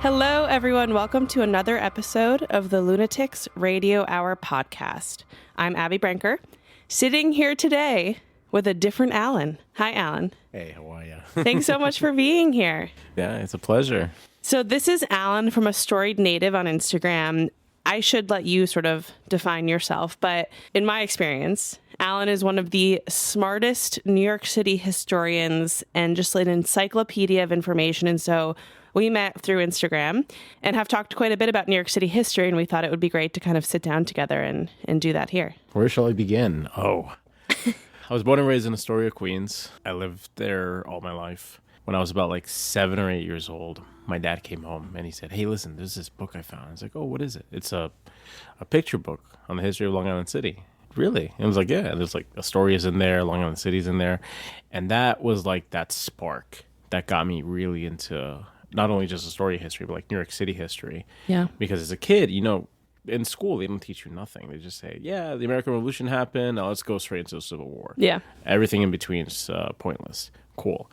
Hello, everyone. Welcome to another episode of the Lunatics Radio Hour podcast. I'm Abby Branker, sitting here today with a different Alan. Hi, Alan. Hey, how are you? Thanks so much for being here. Yeah, it's a pleasure. So this is Alan from A Storied Native on Instagram. I should let you sort of define yourself, but in my experience, Alan is one of the smartest New York City historians and just an encyclopedia of information. And so we met through Instagram and have talked quite a bit about New York City history, and we thought it would be great to kind of sit down together and do that here. Where shall I begin? I was born and raised in Astoria, Queens. I lived there all my life. When I was about like 7 or 8 years old, my dad came home and he said, "Hey, listen, there's this book I found." I was like, "Oh, what is it?" "It's a picture book on the history of Long Island City." "Really?" And I was like, "Yeah." There's like Astoria's in there, Long Island City's in there. And that was like that spark that got me really into not only just Astoria history, but like New York City history. Yeah. Because as a kid, in school, they don't teach you nothing. They just say, yeah, the American Revolution happened. Now let's go straight into the Civil War. Yeah. Everything in between is pointless. Cool.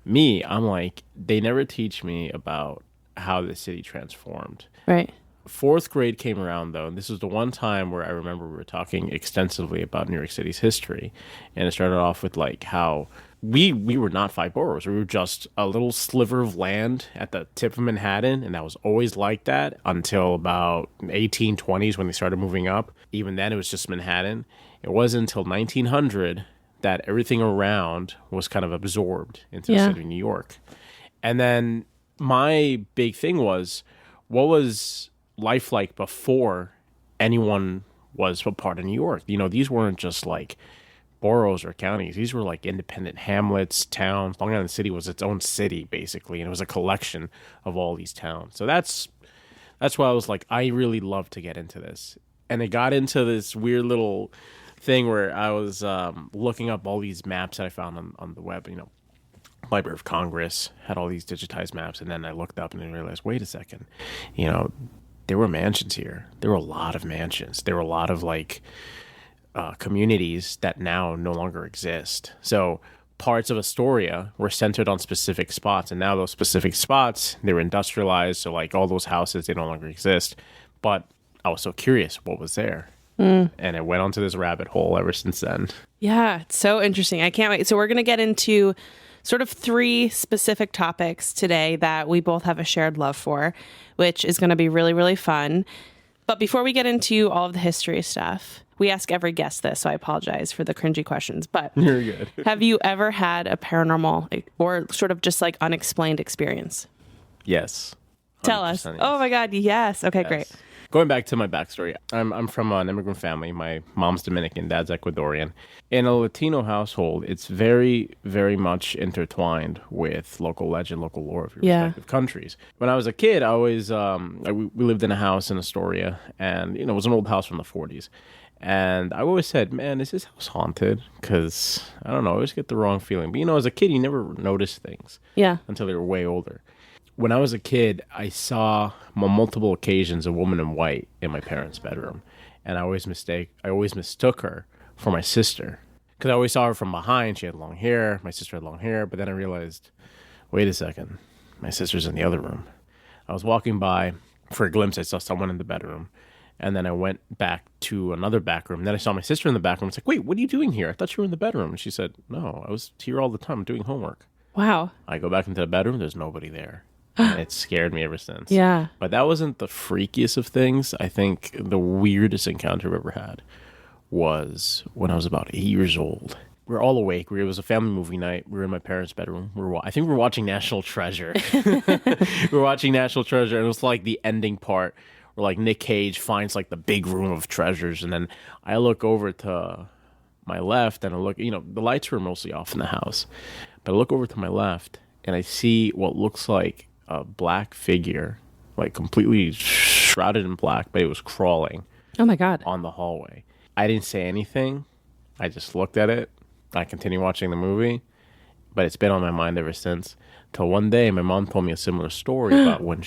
Me, I'm like, they never teach me about how the city transformed. Right. 4th grade came around, though, and this was the one time where I remember we were talking extensively about New York City's history. And it started off with like how we were not 5 boroughs. We were just a little sliver of land at the tip of Manhattan, and that was always like that until about 1820s when they started moving up. Even then, it was just Manhattan. It wasn't until 1900 that everything around was kind of absorbed into the city of New York. And then my big thing was, what was life like before anyone was a part of New York? These weren't just like boroughs or counties. These were like independent hamlets, towns. Long Island City was its own city, basically, and it was a collection of all these towns. So that's why I was like, I really love to get into this. And it got into this weird little thing where I was looking up all these maps that I found on the web. Library of Congress had all these digitized maps, and then I looked up and I realized, wait a second, there were mansions here. There were a lot of mansions. There were a lot of like communities that now no longer exist. So parts of Astoria were centered on specific spots, and now those specific spots, they were industrialized. So like all those houses, they no longer exist. But I was so curious what was there. And it went onto this rabbit hole ever since then. Yeah, it's so interesting. I can't wait. So we're going to get into sort of 3 specific topics today that we both have a shared love for, which is going to be really, really fun. But before we get into all of the history stuff, we ask every guest this, so I apologize for the cringy questions. But you're good. Have you ever had a paranormal or sort of just like unexplained experience? Yes. Tell us. Yes. Oh my God, yes. Okay, yes. Great. Going back to my backstory, I'm from an immigrant family. My mom's Dominican, dad's Ecuadorian. In a Latino household, it's very, very much intertwined with local legend, local lore of your respective countries. When I was a kid, I always we lived in a house in Astoria, and it was an old house from the 40s. And I always said, man, is this house haunted? Because, I don't know, I always get the wrong feeling. But, as a kid, you never notice things until they were way older. When I was a kid, I saw on multiple occasions a woman in white in my parents' bedroom. And I always mistook her for my sister. Because I always saw her from behind. She had long hair. My sister had long hair. But then I realized, wait a second, my sister's in the other room. I was walking by. For a glimpse, I saw someone in the bedroom. And then I went back to another back room. Then I saw my sister in the back room. I was like, wait, what are you doing here? I thought you were in the bedroom. And she said, no, I was here all the time doing homework. Wow. I go back into the bedroom. There's nobody there. And it scared me ever since. Yeah. But that wasn't the freakiest of things. I think the weirdest encounter I've ever had was when I was about 8 years old. We were all awake. It was a family movie night. We were in my parents' bedroom. I think we were watching National Treasure. We were watching National Treasure, and it was like the ending part where like Nick Cage finds like the big room of treasures. And then I look over to my left, and I look, the lights were mostly off in the house. But I look over to my left, and I see what looks like a black figure, like completely shrouded in black, but it was crawling. Oh my God. On the hallway. I didn't say anything. I just looked at it. I continued watching the movie, but it's been on my mind ever since. Till one day, my mom told me a similar story about when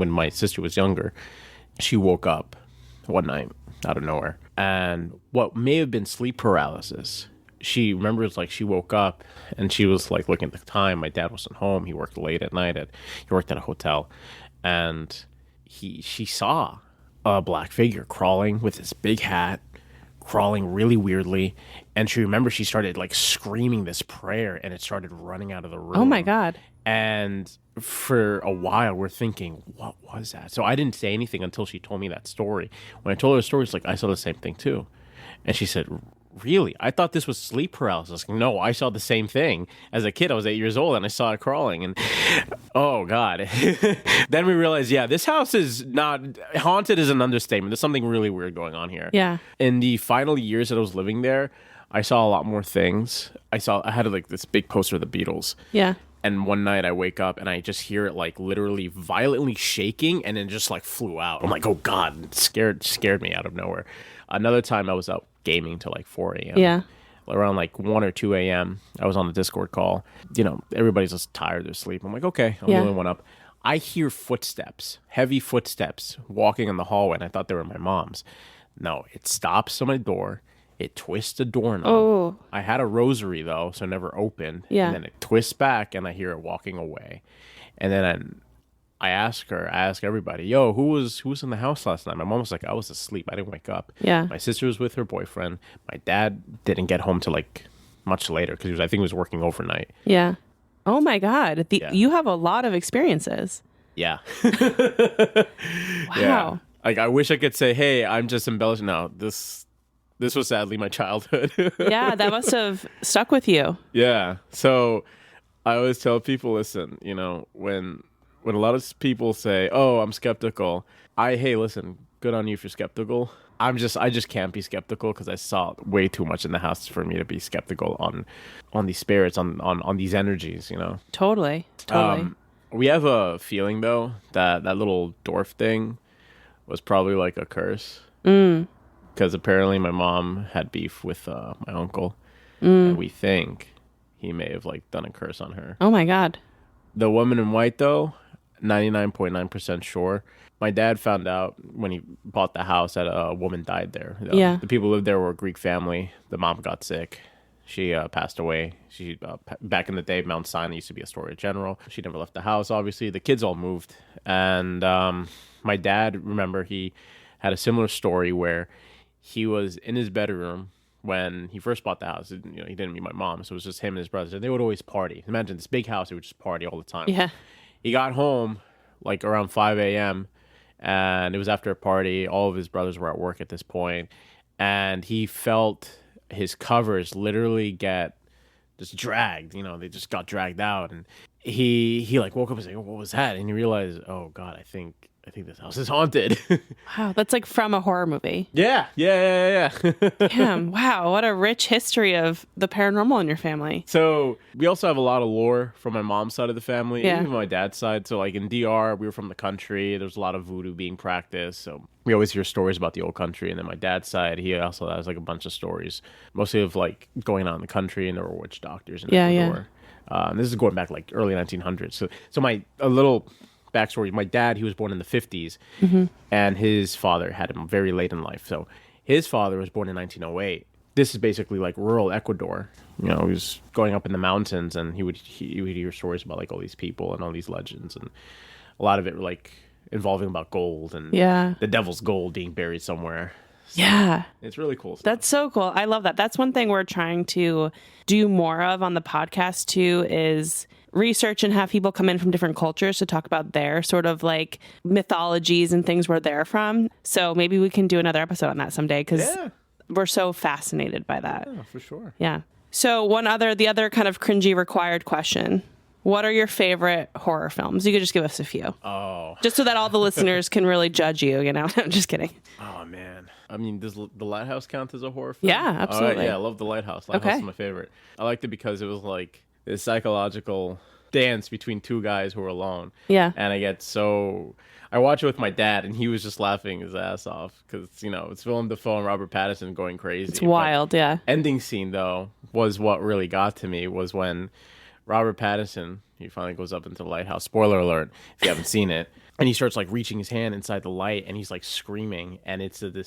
my sister was younger. She woke up one night out of nowhere, and what may have been sleep paralysis. She remembers like she woke up and she was like looking at the time. My dad wasn't home. He worked late at night. He worked at a hotel. and she saw a black figure crawling with this big hat, crawling really weirdly, and she remembers she started like screaming this prayer, and it started running out of the room. Oh my God. And for a while we're thinking, what was that? So I didn't say anything until she told me that story. When I told her the story, it's like, I saw the same thing too. And she said, really? I thought this was sleep paralysis. No, I saw the same thing as a kid. I was 8 years old and I saw it crawling, and oh God. Then we realized, yeah, this house is not haunted, is an understatement. There's something really weird going on here. Yeah. In the final years that I was living there, I saw a lot more things. I had like this big poster of the Beatles. Yeah. And one night I wake up and I just hear it like literally violently shaking, and then just like flew out. I'm like, oh God, it scared me out of nowhere. Another time I was out gaming till like 4 a.m. Yeah. Around like 1 or 2 a.m. I was on the Discord call. You know, everybody's just tired, they're asleep. I'm like, okay, I'm the only one up. I hear footsteps, heavy footsteps walking in the hallway, and I thought they were my mom's. No, it stops on my door. It twists the doorknob. Oh. I had a rosary though, so it never opened. Yeah. And then it twists back, and I hear it walking away. And then I ask everybody, yo, who was in the house last night? My mom was like, I was asleep. I didn't wake up. Yeah. My sister was with her boyfriend. My dad didn't get home till like much later because I think he was working overnight. Yeah. Oh my God. You have a lot of experiences. Yeah. Wow. Yeah. Like, I wish I could say, hey, I'm just embellishing. No, this was sadly my childhood. Yeah, that must have stuck with you. Yeah. So I always tell people, listen, you know, when a lot of people say, oh, I'm skeptical, hey, listen, good on you if you're skeptical. I just can't be skeptical because I saw way too much in the house for me to be skeptical on these spirits, on these energies, you know. Totally. We have a feeling though that little dwarf thing was probably like a curse. Because apparently my mom had beef with my uncle, and we think he may have like done a curse on her. Oh my God. The woman in white though, 99.9% sure. My dad found out when he bought the house that a woman died there. Yeah. The people who lived there were a Greek family. The mom got sick. She passed away. She back in the day, Mount Sinai used to be Astoria General. She never left the house, obviously. The kids all moved. And my dad, remember, he had a similar story where he was in his bedroom when he first bought the house. You know, he didn't meet my mom, so it was just him and his brothers. And they would always party. Imagine this big house, they would just party all the time. Yeah. He got home like around 5 a.m. and it was after a party. All of his brothers were at work at this point, and he felt his covers literally get just dragged. You know, they just got dragged out, and he like woke up and said, "What was that?" And he realized, "Oh God, I think this house is haunted." Wow, that's like from a horror movie. Yeah. Damn, wow, what a rich history of the paranormal in your family. So we also have a lot of lore from my mom's side of the family, Yeah. even my dad's side. So like in DR, we were from the country. There's a lot of voodoo being practiced. So we always hear stories about the old country. And then my dad's side, he also has like a bunch of stories, mostly of like going on in the country, and there were witch doctors in Ecuador. And this is going back like early 1900s. So a little backstory, my dad, he was born in the 50s, and his father had him very late in life. So his father was born in 1908. This is basically like rural Ecuador. You know, he was going up in the mountains, and he would hear stories about like all these people and all these legends, and a lot of it like involving about gold and the devil's gold being buried somewhere. So Yeah. it's really cool stuff. That's so cool. I love that. That's one thing we're trying to do more of on the podcast too, is research and have people come in from different cultures to talk about their sort of like mythologies and things where they're from. So maybe we can do another episode on that someday, because we're so fascinated by that. Yeah, for sure. Yeah. So the other kind of cringy required question. What are your favorite horror films? You could just give us a few. Oh. Just so that all the listeners can really judge you, you know? I'm just kidding. Oh, man. I mean, does The Lighthouse count as a horror film? Yeah, absolutely. Yeah, I love The Lighthouse. Lighthouse is my favorite. I liked it because it was like this psychological dance between two guys who were alone. Yeah. And I watch it with my dad, and he was just laughing his ass off because, you know, it's Willem Dafoe and Robert Pattinson going crazy. It's wild, yeah. Ending scene, though, was what really got to me, was when Robert Pattinson, he finally goes up into the lighthouse. Spoiler alert, if you haven't seen it. And he starts like reaching his hand inside the light, and he's like screaming, and it's the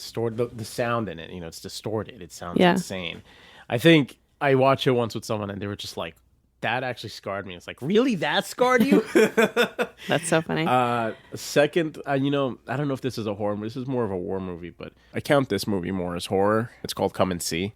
sound in it, you know, it's distorted. It sounds insane. I think I watched it once with someone, and they were just like, that actually scarred me. It's like, really? That scarred you? That's so funny. Second, I don't know if this is a horror movie. This is more of a war movie, but I count this movie more as horror. It's called Come and See.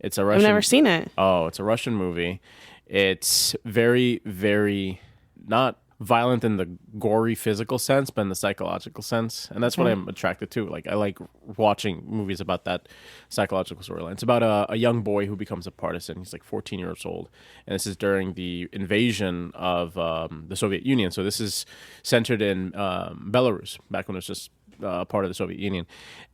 It's a Russian. I've never seen it. Oh, it's a Russian movie. It's very, very not violent in the gory physical sense, but in the psychological sense. And that's what I'm attracted to. Like, I like watching movies about that psychological storyline. It's about a young boy who becomes a partisan. He's like 14 years old. And this is during the invasion of the Soviet Union. So this is centered in Belarus, back when it was just part of the Soviet Union.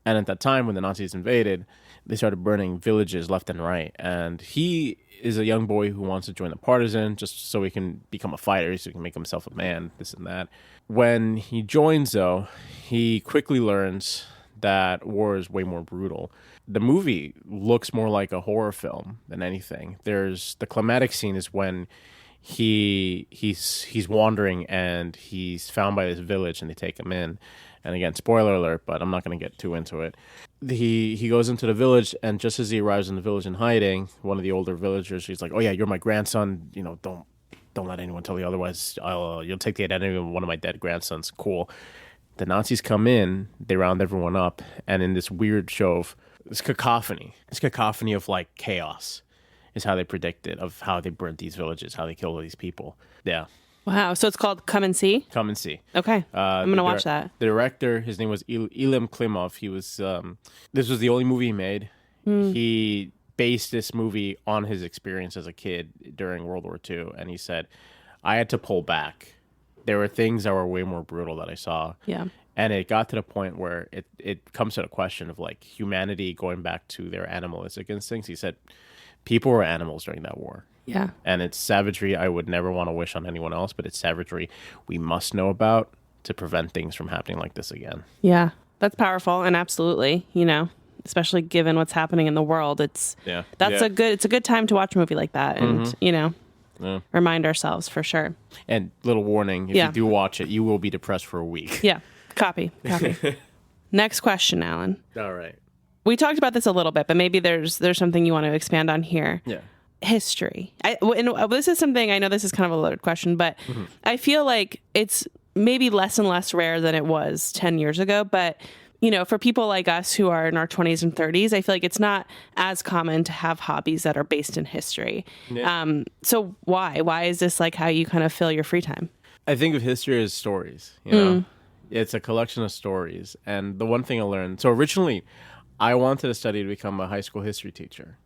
And at that time, when the Nazis invaded, they started burning villages left and right. And he is a young boy who wants to join the partisan just so he can become a fighter, so he can make himself a man, this and that. When he joins, though, he quickly learns that war is way more brutal. The movie looks more like a horror film than anything. There's the climatic scene is when he's wandering and he's found by this village and they take him in. And again, spoiler alert, but I'm not going to get too into it. He goes into the village, and just as he arrives in the village in hiding, one of the older villagers, he's like, "Oh yeah, you're my grandson. Don't let anyone tell you otherwise. You'll take the identity of one of my dead grandsons." Cool. The Nazis come in, they round everyone up, and in this weird show of this cacophony of like chaos, is how they predict it, of how they burnt these villages, how they killed all these people. Yeah. Wow. So it's called Come and See? Come and See. Okay. I'm going to watch that. The director, his name was Ilym Klimov. He was, this was the only movie he made. He based this movie on his experience as a kid during World War II. And he said, I had to pull back. There were things that were way more brutal that I saw. Yeah. And it got to the point where it comes to the question of like humanity going back to their animalistic instincts. He said, people were animals during that war. Yeah. And it's savagery I would never want to wish on anyone else, but it's savagery we must know about to prevent things from happening like this again. Yeah. That's powerful, and absolutely, especially given what's happening in the world, it's a good time to watch a movie like that and remind ourselves for sure. And little warning, if you do watch it, you will be depressed for a week. Yeah. Copy. Next question, Alan. All right. We talked about this a little bit, but maybe there's something you want to expand on here. Yeah. History. This is something, I know this is kind of a loaded question, but I feel like it's maybe less and less rare than it was 10 years ago. But, for people like us who are in our 20s and 30s, I feel like it's not as common to have hobbies that are based in history. Yeah. So why? Why is this like how you kind of fill your free time? I think of history as stories, It's a collection of stories. And the one thing I learned, so originally I wanted to study to become a high school history teacher.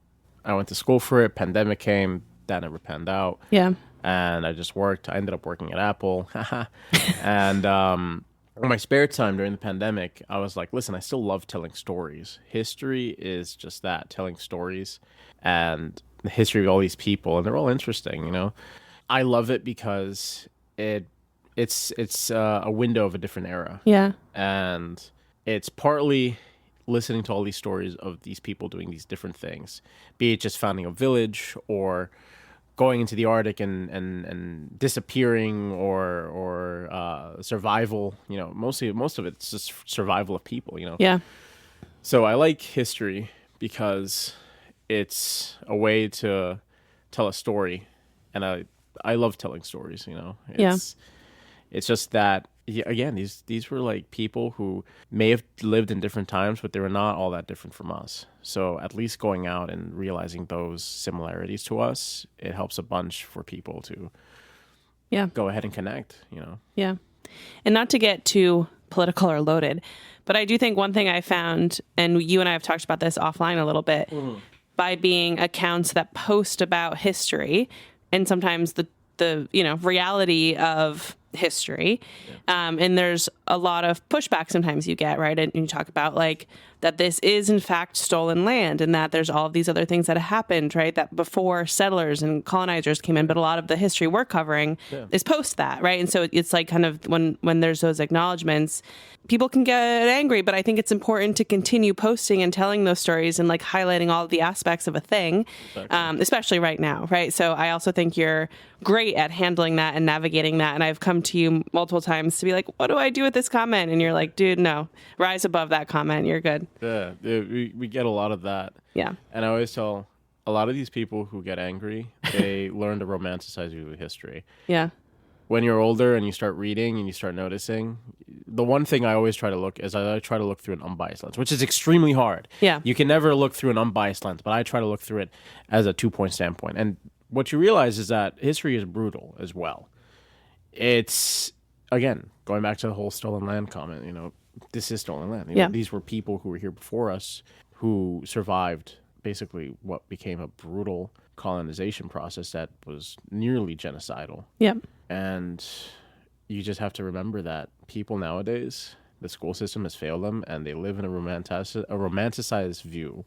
I went to school for it. Pandemic came. That never panned out. Yeah. And I just worked. I ended up working at Apple. And in my spare time during the pandemic, I was like, listen, I still love telling stories. History is just that, telling stories and the history of all these people. And they're all interesting, I love it because it's a window of a different era. Yeah. And it's partly listening to all these stories of these people doing these different things, be it just founding a village or going into the Arctic and disappearing or survival. Most of it's just survival of people. Yeah. So I like history because it's a way to tell a story, and I love telling stories. It's just that. Yeah, again, these were like people who may have lived in different times, but they were not all that different from us. So at least going out and realizing those similarities to us, it helps a bunch for people to go ahead and connect, Yeah. And not to get too political or loaded, but I do think one thing I found, and you and I have talked about this offline a little bit, by being accounts that post about history and sometimes the reality of history. And there's a lot of pushback sometimes you get, right? And you talk about like that this is in fact stolen land and that there's all of these other things that have happened, right? That before settlers and colonizers came in, but a lot of the history we're covering is post that, right? And so it's like kind of when there's those acknowledgements, people can get angry, but I think it's important to continue posting and telling those stories and like highlighting all of the aspects of a thing, especially right now, right? So I also think you're great at handling that and navigating that. And I've come to you multiple times to be like, what do I do with this comment? And you're like, dude, no, rise above that comment. You're good. Yeah, we get a lot of that. Yeah. And I always tell a lot of these people who get angry, they learn to romanticize view of history. Yeah. When you're older and you start reading and you start noticing, the one thing I always try to look is I try to look through an unbiased lens, which is extremely hard. Yeah. You can never look through an unbiased lens, but I try to look through it as a 2-point standpoint. And what you realize is that history is brutal as well. It's, again, going back to the whole stolen land comment, this is stolen land. Yeah. These were people who were here before us who survived basically what became a brutal colonization process that was nearly genocidal. Yep. And you just have to remember that people nowadays, the school system has failed them, and they live in a romanticized view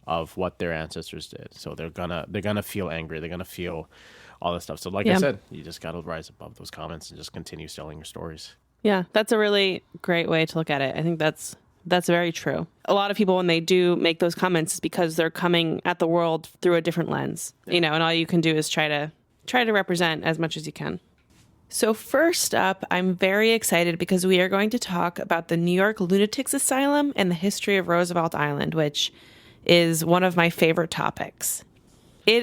of what their ancestors did. So they're gonna feel angry. They're gonna feel all this stuff. So like I said, you just gotta rise above those comments and just continue telling your stories. Yeah, that's a really great way to look at it. I think that's very true. A lot of people, when they do make those comments, is because they're coming at the world through a different lens, and all you can do is try to represent as much as you can. So first up, I'm very excited because we are going to talk about the New York Lunatics Asylum and the history of Roosevelt Island, which is one of my favorite topics.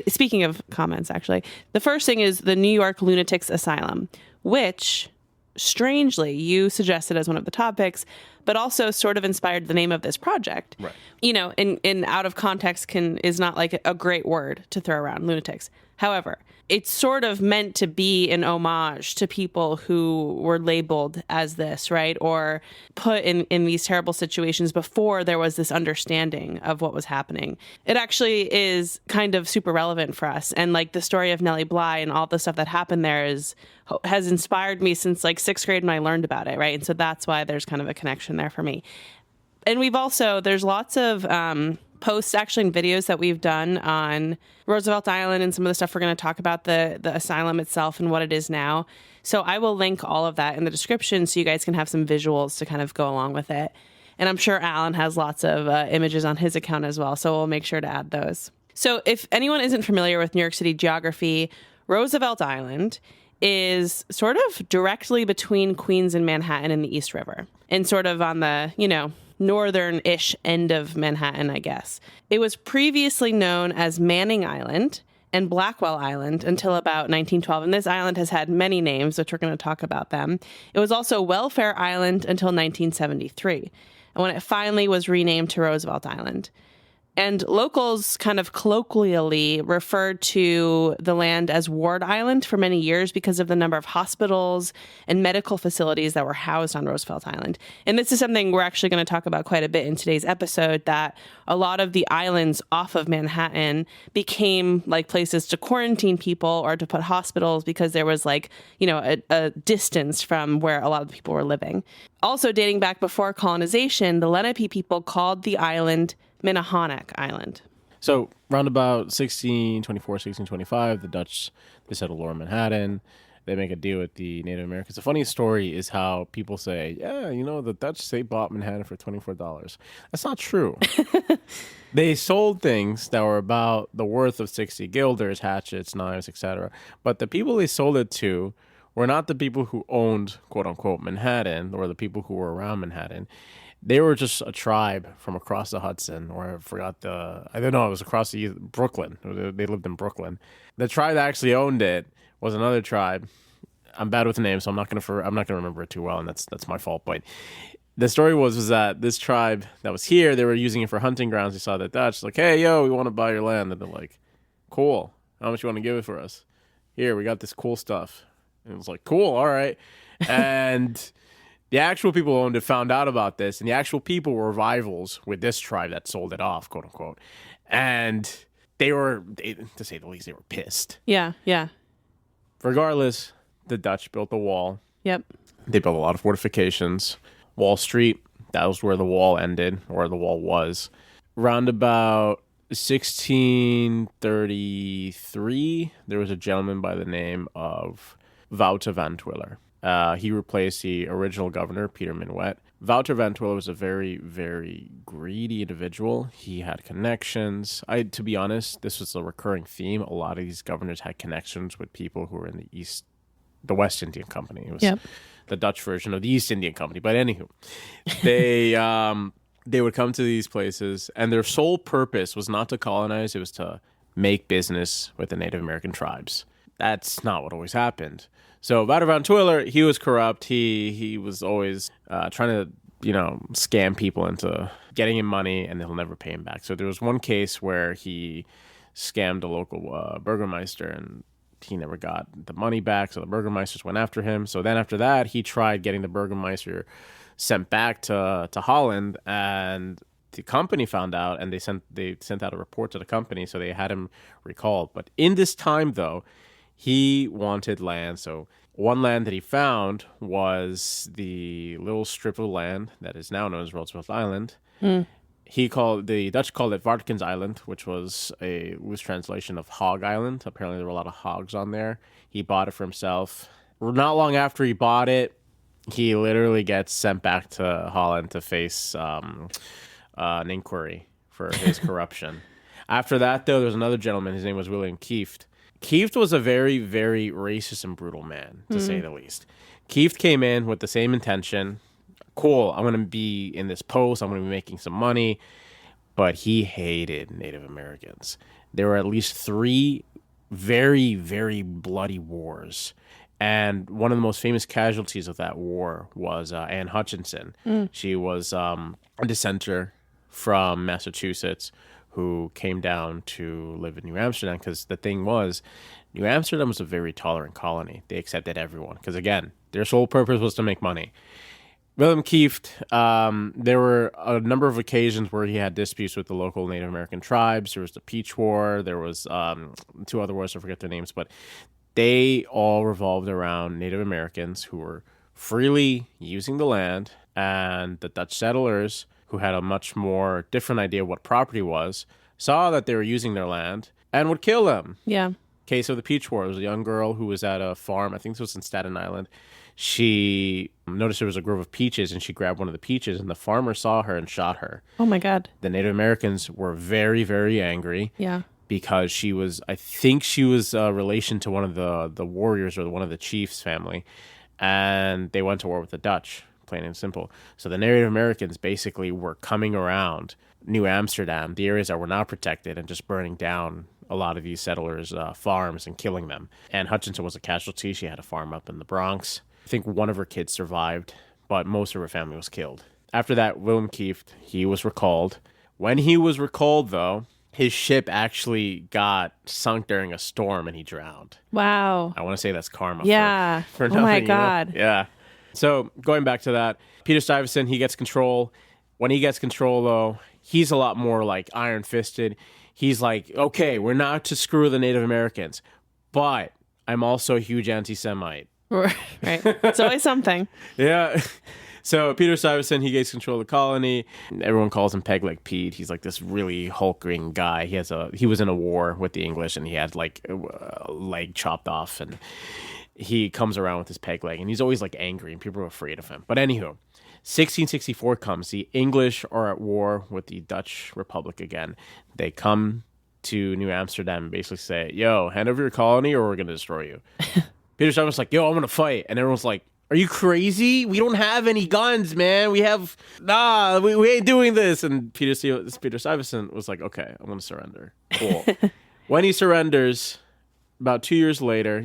Speaking of comments, actually, the first thing is the New York Lunatics Asylum, which, strangely, you suggested as one of the topics, but also sort of inspired the name of this project. Right. In out of context is not like a great word to throw around, lunatics. However, it's sort of meant to be an homage to people who were labeled as this, right? Or put in these terrible situations before there was this understanding of what was happening. It actually is kind of super relevant for us. And like the story of Nellie Bly and all the stuff that happened there has inspired me since like 6th grade when I learned about it, right? And so that's why there's kind of a connection there for me. And there's lots of posts actually and videos that we've done on Roosevelt Island and some of the stuff we're going to talk about the asylum itself and what it is now. So I will link all of that in the description so you guys can have some visuals to kind of go along with it. And I'm sure Alan has lots of images on his account as well, so we'll make sure to add those. So if anyone isn't familiar with New York City geography, Roosevelt Island is sort of directly between Queens and Manhattan and the East River, and sort of on the, northern-ish end of Manhattan, I guess. It was previously known as Manning Island and Blackwell Island until about 1912, and this island has had many names, which we're going to talk about them. It was also Welfare Island until 1973, and when it finally was renamed to Roosevelt Island. And locals kind of colloquially referred to the land as Ward Island for many years because of the number of hospitals and medical facilities that were housed on Roosevelt Island. And this is something we're actually going to talk about quite a bit in today's episode, that a lot of the islands off of Manhattan became like places to quarantine people or to put hospitals because there was like, a distance from where a lot of the people were living. Also, dating back before colonization, the Lenape people called the island Minnehaha Island. So, round about 1624, 1625, the Dutch, they settle lower Manhattan. They make a deal with the Native Americans. The funny story is how people say, the Dutch, they bought Manhattan for $24. That's not true. They sold things that were about the worth of 60 guilders, hatchets, knives, etc. But the people they sold it to were not the people who owned, quote-unquote, Manhattan, or the people who were around Manhattan. They were just a tribe from across the Hudson, or it was across Brooklyn. They lived in Brooklyn. The tribe that actually owned it was another tribe. I'm bad with names, so I'm not gonna remember it too well, and that's my fault. But the story was that this tribe that was here, they were using it for hunting grounds. They saw the Dutch, like, hey, yo, we want to buy your land. And they're like, cool. How much you want to give it for us? Here, we got this cool stuff. And it was like, cool, all right. And the actual people who owned it found out about this, and the actual people were rivals with this tribe that sold it off, quote unquote. And to say the least, they were pissed. Yeah, yeah. Regardless, the Dutch built the wall. Yep. They built a lot of fortifications. Wall Street, that was where the wall ended, or the wall was. Round about 1633, there was a gentleman by the name of Wouter Van Twiller. He replaced the original governor, Peter Minuet. Wouter Van Twiller was a very, very greedy individual. He had connections. To be honest, this was a recurring theme. A lot of these governors had connections with people who were in the West Indian Company. It was the Dutch version of the East Indian Company. But anywho, they would come to these places, and their sole purpose was not to colonize. It was to make business with the Native American tribes. That's not what always happened. So Wouter Van Twiller, he was corrupt. He was always trying to, scam people into getting him money, and they'll never pay him back. So there was one case where he scammed a local burgomaster, and he never got the money back. So the burgomaesters went after him. So then after that, he tried getting the burgomaster sent back to Holland, and the company found out, and they sent out a report to the company. So they had him recalled. But in this time, though, he wanted land. So one land that he found was the little strip of land that is now known as Roosevelt Island. The Dutch called it Varkens Island, which was a loose translation of Hog Island. Apparently there were a lot of hogs on there. He bought it for himself. Not long after he bought it, he literally gets sent back to Holland to face an inquiry for his corruption. After that, though, there's another gentleman. His name was William Kieft. Kieft was a very, very racist and brutal man, to say the least. Kieft came in with the same intention. Cool, I'm going to be in this post. I'm going to be making some money. But he hated Native Americans. There were at least 3 very, very bloody wars. And one of the most famous casualties of that war was Anne Hutchinson. She was a dissenter from Massachusetts who came down to live in New Amsterdam, because the thing was, New Amsterdam was a very tolerant colony. They accepted everyone because, again, their sole purpose was to make money. William Kieft, there were a number of occasions where he had disputes with the local Native American tribes. There was the Peach War. There was 2 other wars, I forget their names, but they all revolved around Native Americans who were freely using the land, and the Dutch settlers, who had a much more different idea of what property was, saw that they were using their land and would kill them. Yeah. Case of the Peach War. There was a young girl who was at a farm. I think this was in Staten Island. She noticed there was a grove of peaches, and she grabbed one of the peaches, and the farmer saw her and shot her. Oh, my God. The Native Americans were very, very angry. Yeah. Because I think she was a relation to one of the warriors or one of the chiefs' family. And they went to war with the Dutch, plain and simple. So the Native Americans basically were coming around New Amsterdam, the areas that were not protected, and just burning down a lot of these settlers' farms and killing them. And Hutchinson was a casualty. She had a farm up in the Bronx. I think one of her kids survived, but most of her family was killed. After that, William Kieft, he was recalled. When he was recalled, though, his ship actually got sunk during a storm and he drowned. Wow. I want to say that's karma. Yeah. For oh, nothing, my God. Yeah. So going back to that, Peter Stuyvesant, he gets control. When he gets control, though, he's a lot more like iron-fisted. He's like, okay, we're not to screw the Native Americans, but I'm also a huge anti-Semite. Right. It's always something. Yeah. So Peter Stuyvesant, he gets control of the colony. Everyone calls him Peg Leg Pete. He's like this really hulking guy. He was in a war with the English, and he had like a leg chopped off, and he comes around with his peg leg, and he's always like angry, and people are afraid of him. But anywho, 1664 comes. The English are at war with the Dutch Republic again. They come to New Amsterdam and basically say, yo, hand over your colony or we're going to destroy you. Peter Stuyvesant's like, yo, I'm going to fight. And everyone's like, are you crazy? We don't have any guns, man. We ain't doing this. And Peter Stuyvesant was like, okay, I'm going to surrender. Cool. When he surrenders, about 2 years later,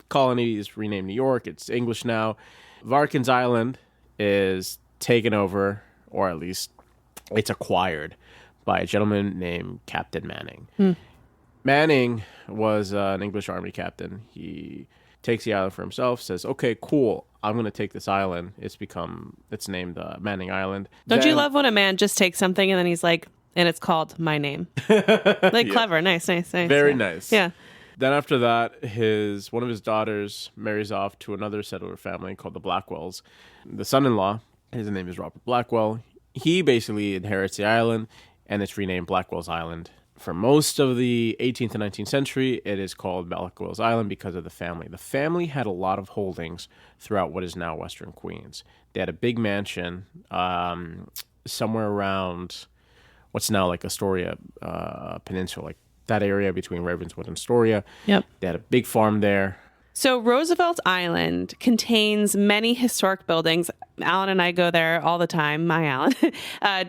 colony is renamed New York. It's English now. Varkens Island is taken over, or at least it's acquired, by a gentleman named Captain Manning. Manning was an English army captain. He takes the island for himself, says, okay, cool, I'm going to take this island. It's named Manning Island. Don't you love when a man just takes something and then he's like, and it's called my name? Like, clever. Nice. Very nice. Yeah. Then after that, one of his daughters marries off to another settler family called the Blackwells. The son-in-law, his name is Robert Blackwell. He basically inherits the island, and it's renamed Blackwell's Island. For most of the 18th and 19th century, it is called Blackwell's Island because of the family. The family had a lot of holdings throughout what is now Western Queens. They had a big mansion somewhere around what's now like Astoria Peninsula, like that area between Ravenswood and Astoria. Yep. They had a big farm there. So Roosevelt Island contains many historic buildings. Alan and I go there all the time. My Alan.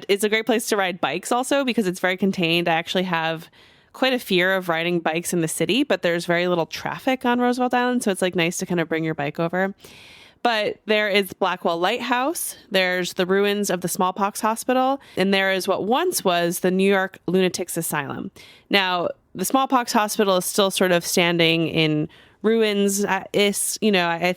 It's a great place to ride bikes also because it's very contained. I actually have quite a fear of riding bikes in the city, but there's very little traffic on Roosevelt Island, so it's like nice to kind of bring your bike over. But there is Blackwell Lighthouse, there's the ruins of the smallpox hospital, and there is what once was the New York Lunatics Asylum. Now, the smallpox hospital is still sort of standing in ruins. I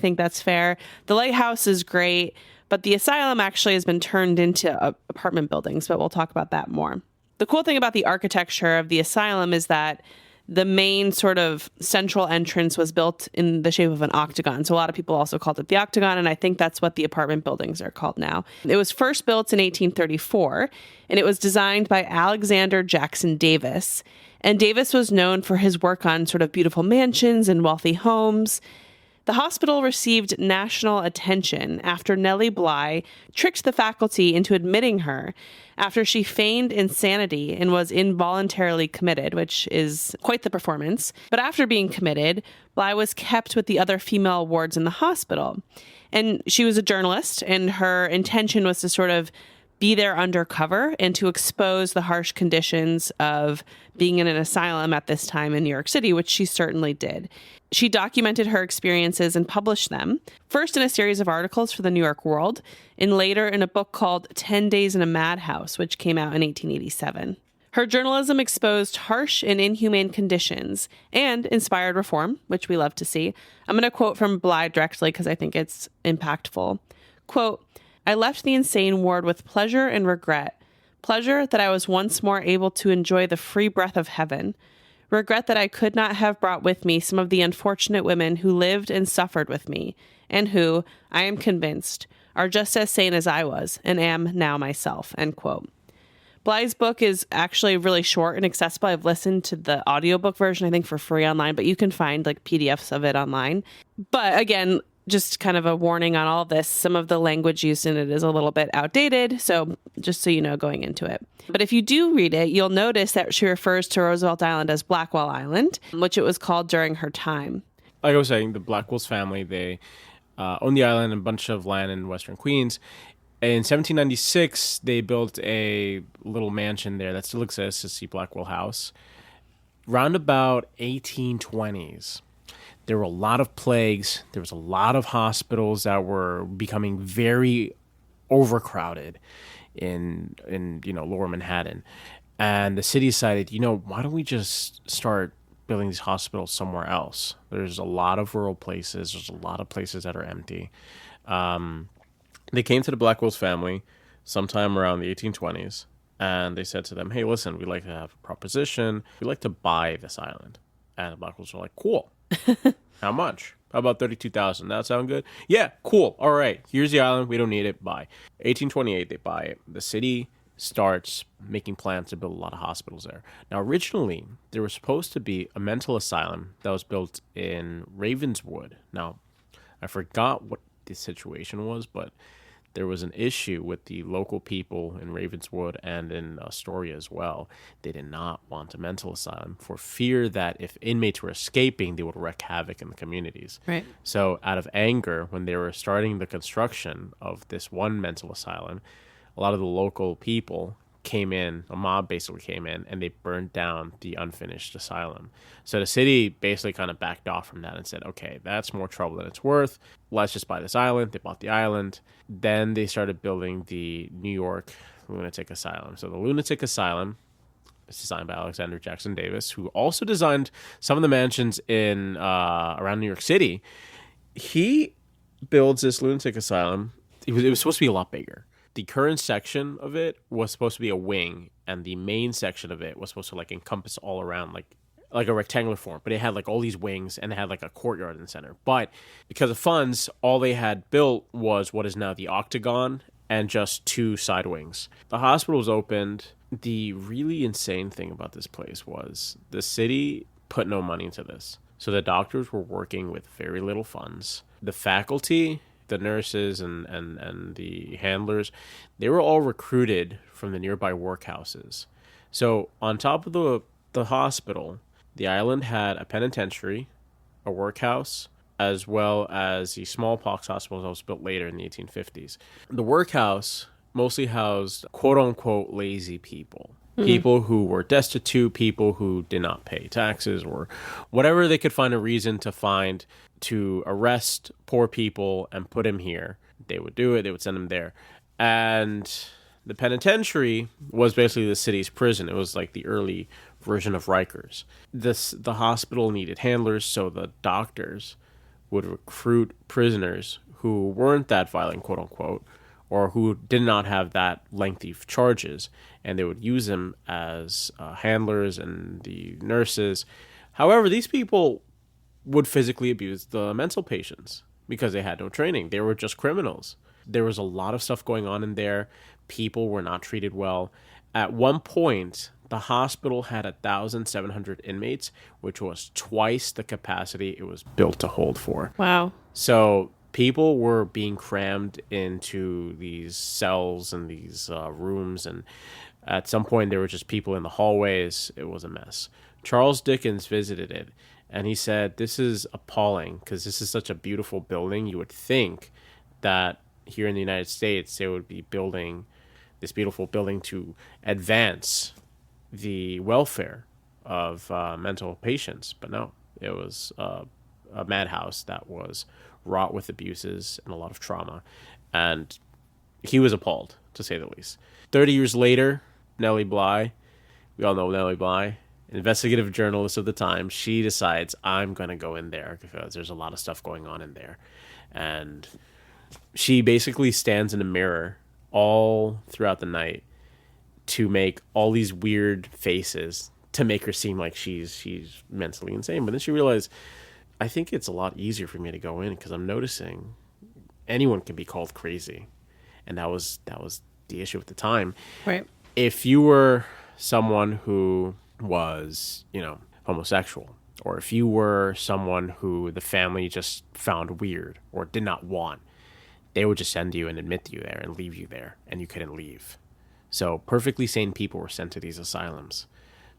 think that's fair. The lighthouse is great, but the asylum actually has been turned into apartment buildings, but we'll talk about that more. The cool thing about the architecture of the asylum is that the main sort of central entrance was built in the shape of an octagon. So a lot of people also called it the octagon, and I think that's what the apartment buildings are called now. It was first built in 1834, and it was designed by Alexander Jackson Davis. And Davis was known for his work on sort of beautiful mansions and wealthy homes. The hospital received national attention after Nellie Bly tricked the faculty into admitting her after she feigned insanity and was involuntarily committed, which is quite the performance. But after being committed, Bly was kept with the other female wards in the hospital. And she was a journalist, and her intention was to sort of be there undercover and to expose the harsh conditions of being in an asylum at this time in New York City, which she certainly did. She documented her experiences and published them, first in a series of articles for the New York World, and later in a book called 10 Days in a Madhouse, which came out in 1887. Her journalism exposed harsh and inhumane conditions and inspired reform, which we love to see. I'm going to quote from Bly directly because I think it's impactful. Quote, "I left the insane ward with pleasure and regret. Pleasure that I was once more able to enjoy the free breath of heaven. Regret that I could not have brought with me some of the unfortunate women who lived and suffered with me, and who, I am convinced, are just as sane as I was, and am now myself." End quote. Bly's book is actually really short and accessible. I've listened to the audiobook version, I think, for free online, but you can find like PDFs of it online. But again, just kind of a warning on all this. Some of the language used in it is a little bit outdated. So just so you know, going into it. But if you do read it, you'll notice that she refers to Roosevelt Island as Blackwell Island, which it was called during her time. Like I was saying, the Blackwell's family, they owned the island and a bunch of land in western Queens. In 1796, they built a little mansion there that still exists, it's the Blackwell House. Round about 1820s. There were a lot of plagues. There was a lot of hospitals that were becoming very overcrowded in lower Manhattan. And the city decided, why don't we just start building these hospitals somewhere else? There's a lot of rural places. There's a lot of places that are empty. They came to the Blackwell's family sometime around the 1820s, and they said to them, hey, listen, we'd like to have a proposition. We'd like to buy this island. And the Blackwells were like, cool. How much? How about $32,000? That sound good? Yeah, cool. All right. Here's the island. We don't need it. Buy. 1828, they buy it. The city starts making plans to build a lot of hospitals there. Now, originally, there was supposed to be a mental asylum that was built in Ravenswood. Now, I forgot what the situation was, but there was an issue with the local people in Ravenswood and in Astoria as well. They did not want a mental asylum for fear that if inmates were escaping, they would wreak havoc in the communities. Right. So out of anger, when they were starting the construction of this one mental asylum, a lot of the local people came in, a mob basically came in, and they burned down the unfinished asylum. So the city basically kind of backed off from that and said, okay, that's more trouble than it's worth. Let's just buy this island. They bought the island. Then they started building the New York Lunatic Asylum. So the Lunatic Asylum is designed by Alexander Jackson Davis, who also designed some of the mansions in around New York City. He builds this Lunatic Asylum. It was supposed to be a lot bigger. The current section of it was supposed to be a wing, and the main section of it was supposed to like encompass all around like a rectangular form, but it had like all these wings and it had like a courtyard in the center. But because of funds, all they had built was what is now the octagon and just two side wings. The hospital was opened. The really insane thing about this place was the city put no money into this. So the doctors were working with very little funds. The faculty, the nurses and the handlers, they were all recruited from the nearby workhouses. So on top of the hospital, the island had a penitentiary, a workhouse, as well as the smallpox hospital that was built later in the 1850s. The workhouse mostly housed quote-unquote lazy people. People who were destitute, people who did not pay taxes, or whatever they could find a reason to find to arrest poor people and put them here. They would do it. They would send them there. And the penitentiary was basically the city's prison. It was like the early version of Rikers. The hospital needed handlers, so the doctors would recruit prisoners who weren't that violent, quote unquote, or who did not have that lengthy charges, and they would use them as handlers and the nurses. However, these people would physically abuse the mental patients because they had no training. They were just criminals. There was a lot of stuff going on in there. People were not treated well. At one point, the hospital had 1,700 inmates, which was twice the capacity it was built to hold for. Wow. So people were being crammed into these cells and these rooms, and at some point there were just people in the hallways. It was a mess. Charles Dickens visited it, and he said, "This is appalling because this is such a beautiful building. You would think that here in the United States they would be building this beautiful building to advance the welfare of mental patients, but no, it was a madhouse that was wrought with abuses and a lot of trauma." And he was appalled, to say the least. 30 years later, Nellie Bly, we all know Nellie Bly, investigative journalist of the time, she decides, I'm going to go in there because there's a lot of stuff going on in there. And she basically stands in a mirror all throughout the night to make all these weird faces to make her seem like she's mentally insane. But then she realized, I think it's a lot easier for me to go in because I'm noticing anyone can be called crazy. And that was the issue at the time. Right. If you were someone who was, homosexual, or if you were someone who the family just found weird or did not want, they would just send you and admit you there and leave you there, and you couldn't leave. So perfectly sane people were sent to these asylums.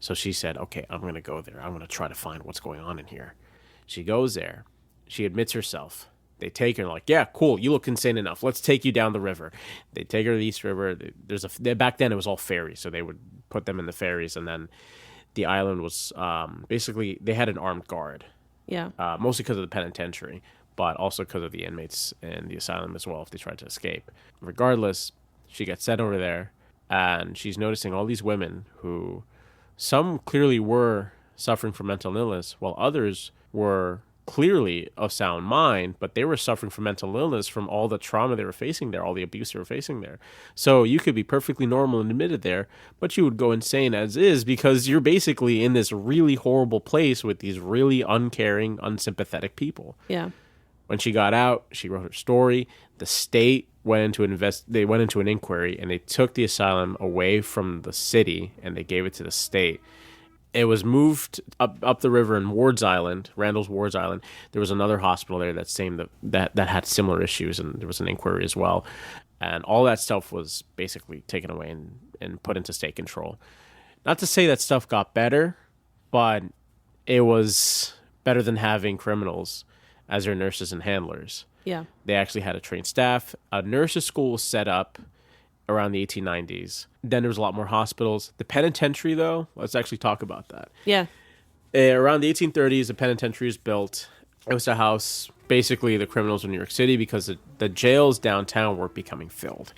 So she said, okay, I'm going to go there. I'm going to try to find what's going on in here. She goes there. She admits herself. They take her and like, yeah, cool. You look insane enough. Let's take you down the river. They take her to the East River. Back then it was all ferries. So they would put them in the ferries. And then the island was basically, they had an armed guard. Yeah. Mostly because of the penitentiary, but also because of the inmates in the asylum as well if they tried to escape. Regardless, she gets sent over there, and she's noticing all these women who, some clearly were suffering from mental illness, while others were clearly of sound mind, but they were suffering from mental illness from all the trauma they were facing there, all the abuse they were facing there. So you could be perfectly normal and admitted there, but you would go insane as is because you're basically in this really horrible place with these really uncaring, unsympathetic people. Yeah. When she got out, she wrote her story. The state went into they went into an inquiry, and they took the asylum away from the city and they gave it to the state. It was moved up the river in Ward's Island, Randall's Ward's Island. There was another hospital there that had similar issues, and there was an inquiry as well. And all that stuff was basically taken away and put into state control. Not to say that stuff got better, but it was better than having criminals as their nurses and handlers. Yeah. They actually had a trained staff. A nurses' school was set up around the 1890s. Then there was a lot more hospitals. The penitentiary, though, let's actually talk about that. Yeah. Around the 1830s, the penitentiary was built. It was to house basically the criminals of New York City because the jails downtown were becoming filled.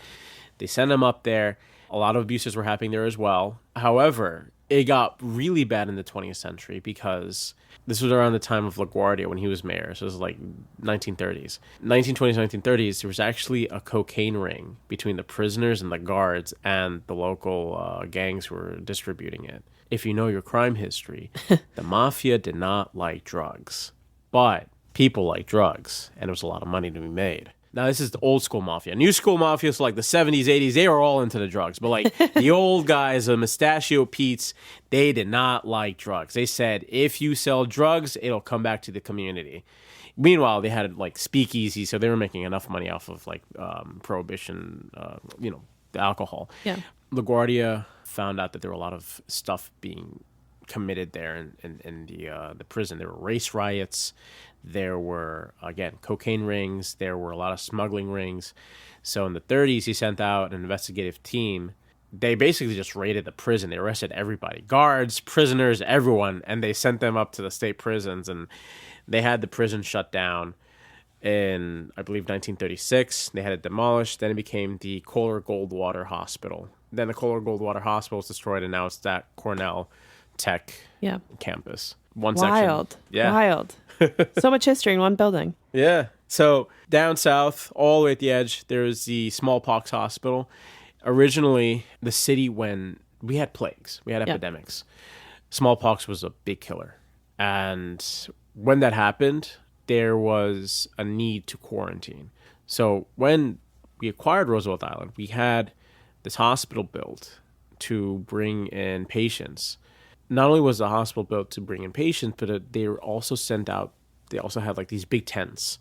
They sent them up there. A lot of abuses were happening there as well. However, it got really bad in the 20th century because this was around the time of LaGuardia when he was mayor. So it was like 1930s. 1920s, 1930s, there was actually a cocaine ring between the prisoners and the guards and the local gangs who were distributing it. If you know your crime history, the mafia did not like drugs. But people like drugs, and there was a lot of money to be made. Now, this is the old school mafia. New school mafia, so like the 70s, 80s, they were all into the drugs. But like the old guys, the Mustachio Pete's, they did not like drugs. They said, if you sell drugs, it'll come back to the community. Meanwhile, they had like speakeasy, so they were making enough money off of like prohibition, the alcohol. Yeah. LaGuardia found out that there were a lot of stuff being committed there in the prison. There were race riots. There were, again, cocaine rings. There were a lot of smuggling rings. So in the 30s, he sent out an investigative team. they basically just raided the prison. They arrested everybody, guards, prisoners, everyone, and they sent them up to the state prisons, and they had the prison shut down in, I believe, 1936. They had it demolished. Then it became the Kohler Goldwater Hospital. Then the Kohler Goldwater Hospital was destroyed, and now it's that Cornell Tech campus. One Wild. section. Yeah. Wild. So much history in one building. Yeah. So down south, all the way at the edge, there's the smallpox hospital. Originally, the city, when we had plagues, we had epidemics, smallpox was a big killer. And when that happened, there was a need to quarantine. So when we acquired Roosevelt Island, we had this hospital built to bring in patients. Not only was the hospital built to bring in patients, but they were also sent out. They also had like these big tents.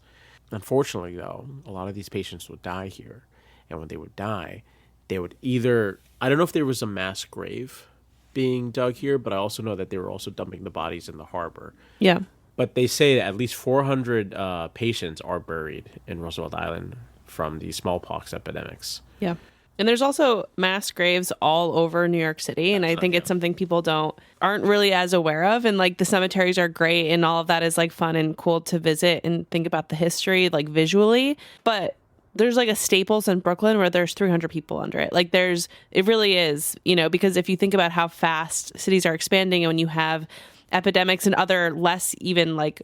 Unfortunately, though, a lot of these patients would die here. And when they would die, they would either, I don't know if there was a mass grave being dug here, but I also know that they were also dumping the bodies in the harbor. Yeah. But they say that at least 400 patients are buried in Roosevelt Island from the smallpox epidemics. Yeah. And there's also mass graves all over New York City. And I think it's something people aren't really as aware of. And like the cemeteries are great and all of that is like fun and cool to visit and think about the history like visually. But there's like a Staples in Brooklyn where there's 300 people under it. Like it really is, because if you think about how fast cities are expanding and when you have epidemics and other less even like,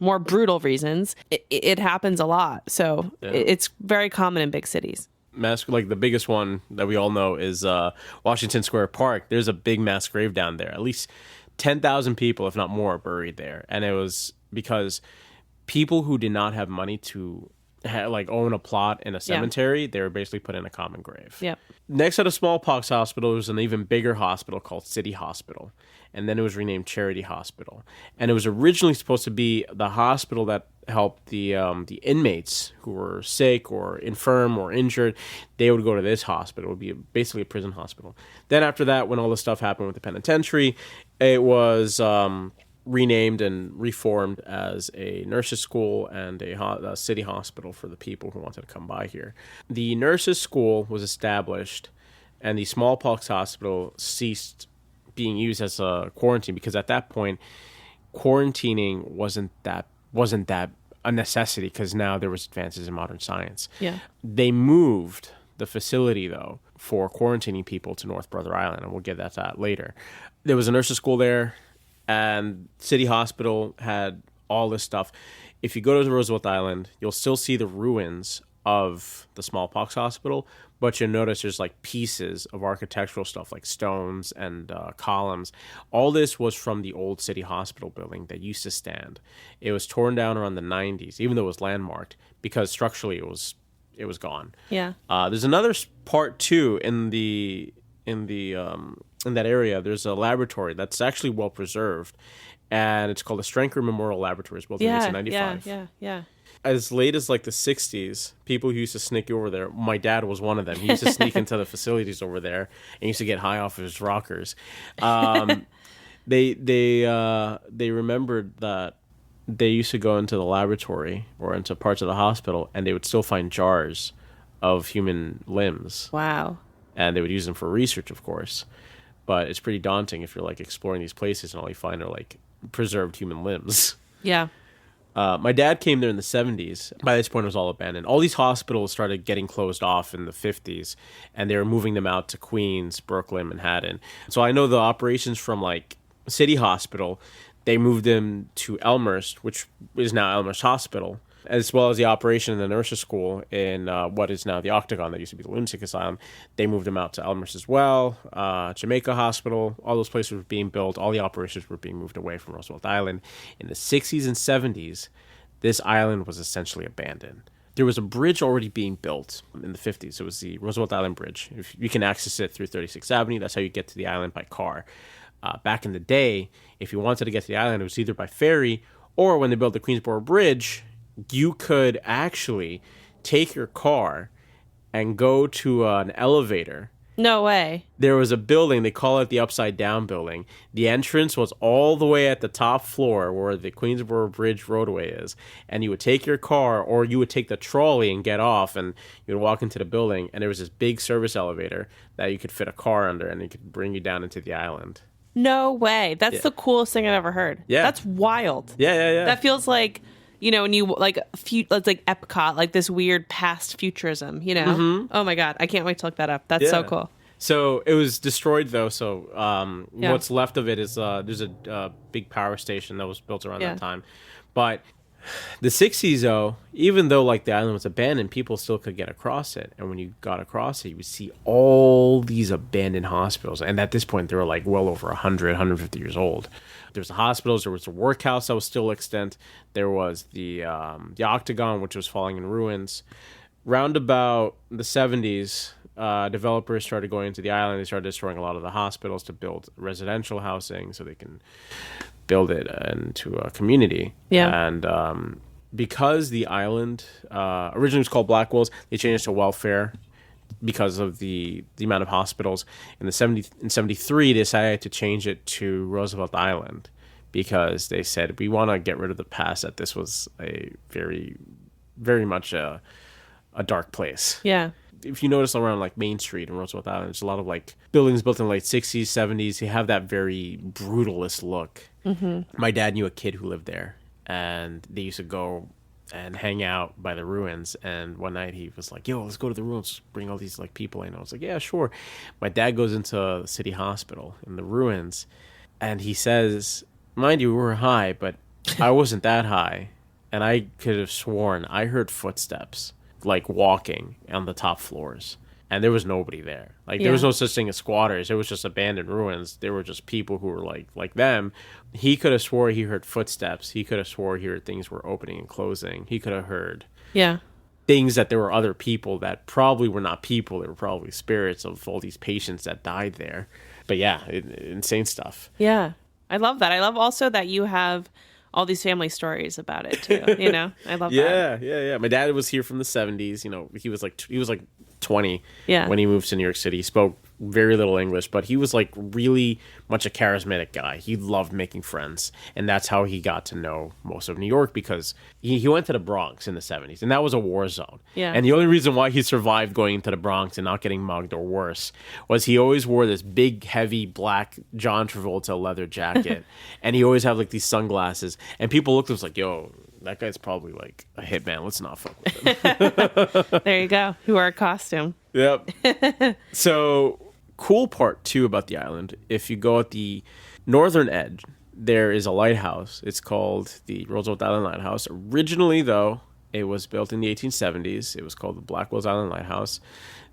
more brutal reasons, it happens a lot. So it's very common in big cities. Like the biggest one that we all know is Washington Square Park. There's a big mass grave down there. At least 10,000 people, if not more, are buried there. And it was because people who did not have money to own a plot in a cemetery, they were basically put in a common grave. Yeah. Next to the smallpox hospital, there was an even bigger hospital called City Hospital. And then it was renamed Charity Hospital. And it was originally supposed to be the hospital that helped the inmates who were sick or infirm or injured. They would go to this hospital. It would be basically a prison hospital. Then after that, when all this stuff happened with the penitentiary, it was renamed and reformed as a nurses' school and a city hospital for the people who wanted to come by here. The nurses' school was established, and the smallpox hospital ceased being used as a quarantine because at that point, quarantining wasn't that a necessity because now there was advances in modern science. Yeah. They moved the facility, though, for quarantining people to North Brother Island, and we'll get to that later. There was a nurses' school there, and City Hospital had all this stuff. If you go to Roosevelt Island, you'll still see the ruins of the smallpox hospital, but you'll notice there's like pieces of architectural stuff like stones and columns. All this was from the old City Hospital building that used to stand. It was torn down around the 90s, even though it was landmarked, because structurally it was gone. Yeah. There's another part too in that area. There's a laboratory that's actually well preserved, and it's called the Strenker Memorial Laboratory. It's built in 1995. Yeah. As late as like the 60s, people who used to sneak over there, my dad was one of them. He used to sneak into the facilities over there and used to get high off of his rockers. They remembered that they used to go into the laboratory or into parts of the hospital, and they would still find jars of human limbs. Wow. And they would use them for research, of course. But it's pretty daunting if you're like exploring these places and all you find are like preserved human limbs. Yeah. My dad came there in the 70s. By this point, it was all abandoned. All these hospitals started getting closed off in the 50s, and they were moving them out to Queens, Brooklyn, Manhattan. So I know the operations from like City Hospital, they moved them to Elmhurst, which is now Elmhurst Hospital, as well as the operation in the nurses' school in what is now the Octagon, that used to be the Lunatic Asylum. They moved them out to Elmhurst as well. Jamaica Hospital, all those places were being built. All the operations were being moved away from Roosevelt Island. In the 60s and 70s, this island was essentially abandoned. There was a bridge already being built in the 50s. It was the Roosevelt Island Bridge. If you can access it through 36th Avenue. That's how you get to the island by car. Back in the day, if you wanted to get to the island, it was either by ferry or when they built the Queensboro Bridge, you could actually take your car and go to an elevator No way. There was a building, they call it the Upside Down Building. The entrance was all the way at the top floor where the Queensboro Bridge roadway is. And you would take your car or you would take the trolley and get off and you would walk into the building. And there was this big service elevator that you could fit a car under and it could bring you down into the island. No way. That's the coolest thing I've ever heard. Yeah. That's wild. Yeah. That feels like, you know, when you like, it's like Epcot, like this weird past futurism, you know? Mm-hmm. Oh my God. I can't wait to look that up. That's so cool. So it was destroyed though. So what's left of it is there's a big power station that was built around that time. But the 60s though, even though like the island was abandoned, people still could get across it. And when you got across it, you would see all these abandoned hospitals. And at this point, they were like well over 100, 150 years old. There's the hospitals. There was a workhouse that was still extant. There was the Octagon, which was falling in ruins. Round about the 70s, developers started going into the island. They started destroying a lot of the hospitals to build residential housing so they can build it into a community. Yeah. And because the island originally was called Blackwell's, they changed it to welfare because of the amount of hospitals. In 73, they decided to change it to Roosevelt Island because they said, we want to get rid of the past, that this was a very, very much a dark place. Yeah. If you notice around like Main Street and Roosevelt Island, there's a lot of like buildings built in the late 60s, 70s. They have that very brutalist look. Mm-hmm. My dad knew a kid who lived there, and they used to go and hang out by the ruins. And one night he was like, yo, let's go to the ruins, bring all these like people in. I was like, yeah, sure. My dad goes into the city hospital in the ruins, and he says, mind you, we were high, but I wasn't that high. And I could have sworn I heard footsteps like walking on the top floors, and there was nobody there. Like there was no such thing as squatters. It was just abandoned ruins. There were just people who were like them. He could have swore he heard footsteps. He could have swore he heard things were opening and closing. He could have heard things that there were other people that probably were not people. They were probably spirits of all these patients that died there. But yeah, insane stuff. Yeah, I love that. I love also that you have all these family stories about it too. You know, I love that. Yeah. My dad was here from the 70s. You know, he was like 20 when he moved to New York City. He spoke very little English, but he was like really much a charismatic guy. He loved making friends, and that's how he got to know most of New York, because he went to the Bronx in the 70s, and that was a war zone. Yeah. And the only reason why he survived going into the Bronx and not getting mugged or worse was he always wore this big, heavy, black John Travolta leather jacket, and he always had like these sunglasses, and people looked at him like, yo, that guy's probably like a hitman. Let's not fuck with him. There you go. Who wore a costume. Yep. So, cool part too about the island, if you go at the northern edge, there is a lighthouse. It's called the Roosevelt Island Lighthouse. Originally, though, it was built in the 1870s. It was called the Blackwell's Island Lighthouse.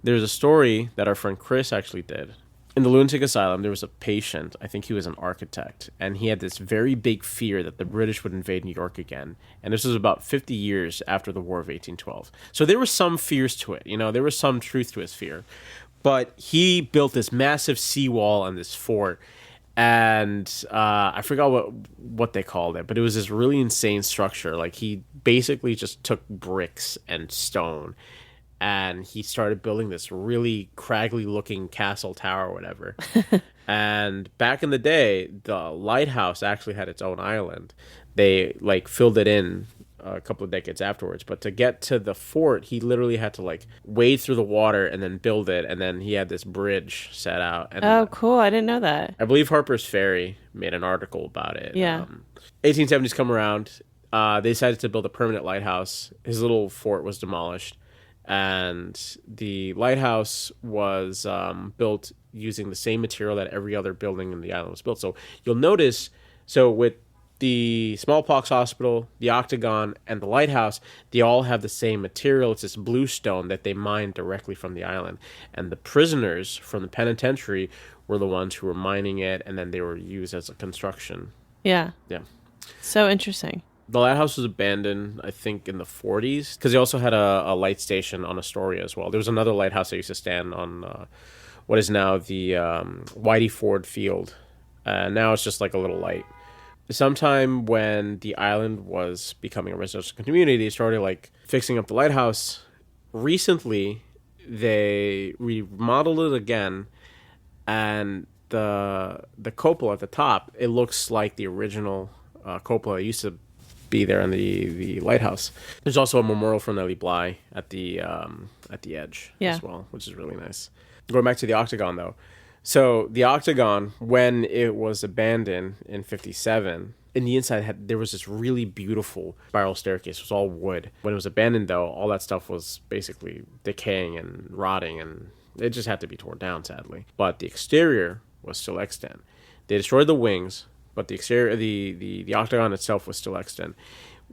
There's a story that our friend Chris actually did. In the Lunatic Asylum, there was a patient, I think he was an architect, and he had this very big fear that the British would invade New York again. And this was about 50 years after the War of 1812. So there were some fears to it, you know, there was some truth to his fear. But he built this massive seawall on this fort, and I forgot what they called it, but it was this really insane structure. Like, he basically just took bricks and stone, and he started building this really craggly looking castle tower or whatever. And back in the day, the lighthouse actually had its own island. They like filled it in a couple of decades afterwards, but to get to the fort, he literally had to like wade through the water and then build it, and then he had this bridge set out. And oh, cool. I didn't know that. I believe Harper's Ferry made an article about it. Yeah. 1870s come around, they decided to build a permanent lighthouse. His little fort was demolished, and the lighthouse was built using the same material that every other building in the island was built. So you'll notice, with the smallpox hospital, the Octagon, and the lighthouse, they all have the same material. It's this bluestone that they mined directly from the island. And the prisoners from the penitentiary were the ones who were mining it, and then they were used as a construction. Yeah. Yeah. So interesting. The lighthouse was abandoned, I think, in the 40s, because they also had a light station on Astoria as well. There was another lighthouse that used to stand on what is now the Whitey Ford Field. Now it's just like a little light. Sometime when the island was becoming a residential community, they started like fixing up the lighthouse. Recently, they remodeled it again, and the cupola at the top, it looks like the original cupola used to be there in the lighthouse. There's also a memorial for Nellie Bly at the edge as well, which is really nice. Going back to the Octagon though, so the Octagon, when it was abandoned in '57, in the inside there was this really beautiful spiral staircase. It was all wood. When it was abandoned though, all that stuff was basically decaying and rotting, and it just had to be torn down, sadly. But the exterior was still extant. They destroyed the wings, but the exterior, the Octagon itself was still extant.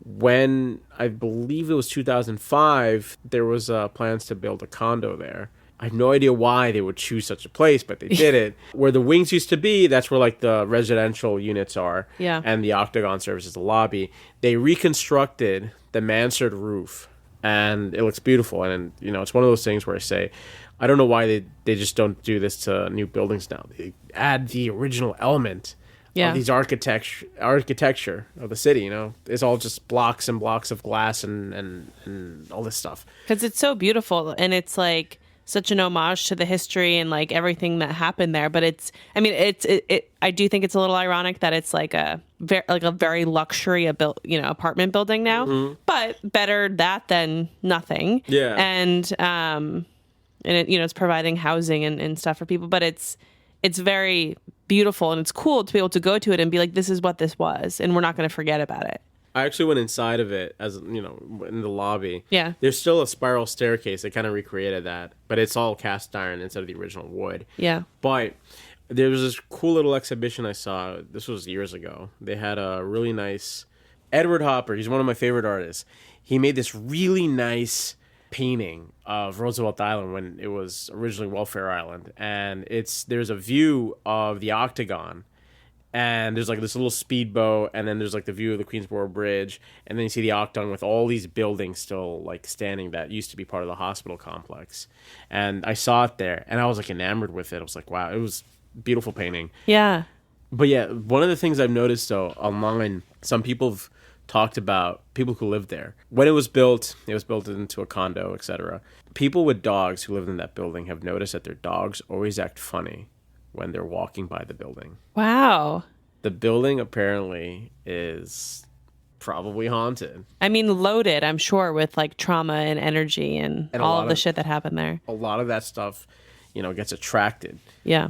When I believe it was 2005, there was plans to build a condo there. I have no idea why they would choose such a place, but they did it. Where the wings used to be, that's where like the residential units are. Yeah. And the Octagon serves as the lobby. They reconstructed the mansard roof, and it looks beautiful. And, you know, it's one of those things where I say, I don't know why they just don't do this to new buildings now. They add the original element of these architecture of the city, you know. It's all just blocks and blocks of glass and all this stuff. Because it's so beautiful, and it's like such an homage to the history and like everything that happened there. But I do think it's a little ironic that it's like a very luxury apartment building now. But better that than nothing. Yeah. And it, it's providing housing and stuff for people. But it's very beautiful, and it's cool to be able to go to it and be like, this is what this was, and we're not going to forget about it. I actually went inside of it, as you know, in the lobby. Yeah. There's still a spiral staircase. They kind of recreated that, but it's all cast iron instead of the original wood. Yeah. But there was this cool little exhibition I saw. This was years ago. They had a really nice Edward Hopper. He's one of my favorite artists. He made this really nice painting of Roosevelt Island when it was originally Welfare Island, and there's a view of the Octagon. And there's like this little speedboat, and then there's like the view of the Queensboro Bridge, and then you see the Octagon with all these buildings still like standing that used to be part of the hospital complex. And I saw it there, and I was like enamored with it. I was like, wow, it was a beautiful painting. Yeah. But yeah, one of the things I've noticed though online, some people have talked about people who lived there. When it was built into a condo, etc. People with dogs who lived in that building have noticed that their dogs always act funny when they're walking by the building. Wow. The building apparently is probably haunted. I mean, loaded, I'm sure, with like trauma and energy and all of the shit that happened there. A lot of that stuff, gets attracted. Yeah.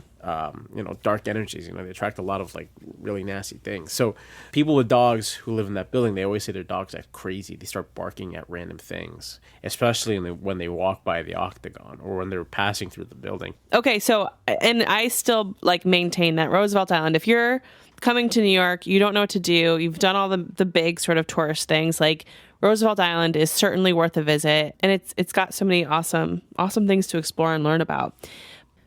Dark energies, they attract a lot of like really nasty things. So people with dogs who live in that building, they always say their dogs act crazy. They start barking at random things, especially when they walk by the Octagon or when they're passing through the building. Okay, so, and I still like maintain that Roosevelt Island, if you're coming to New York, you don't know what to do, you've done all the big sort of tourist things, like Roosevelt Island is certainly worth a visit, and it's got so many awesome things to explore and learn about.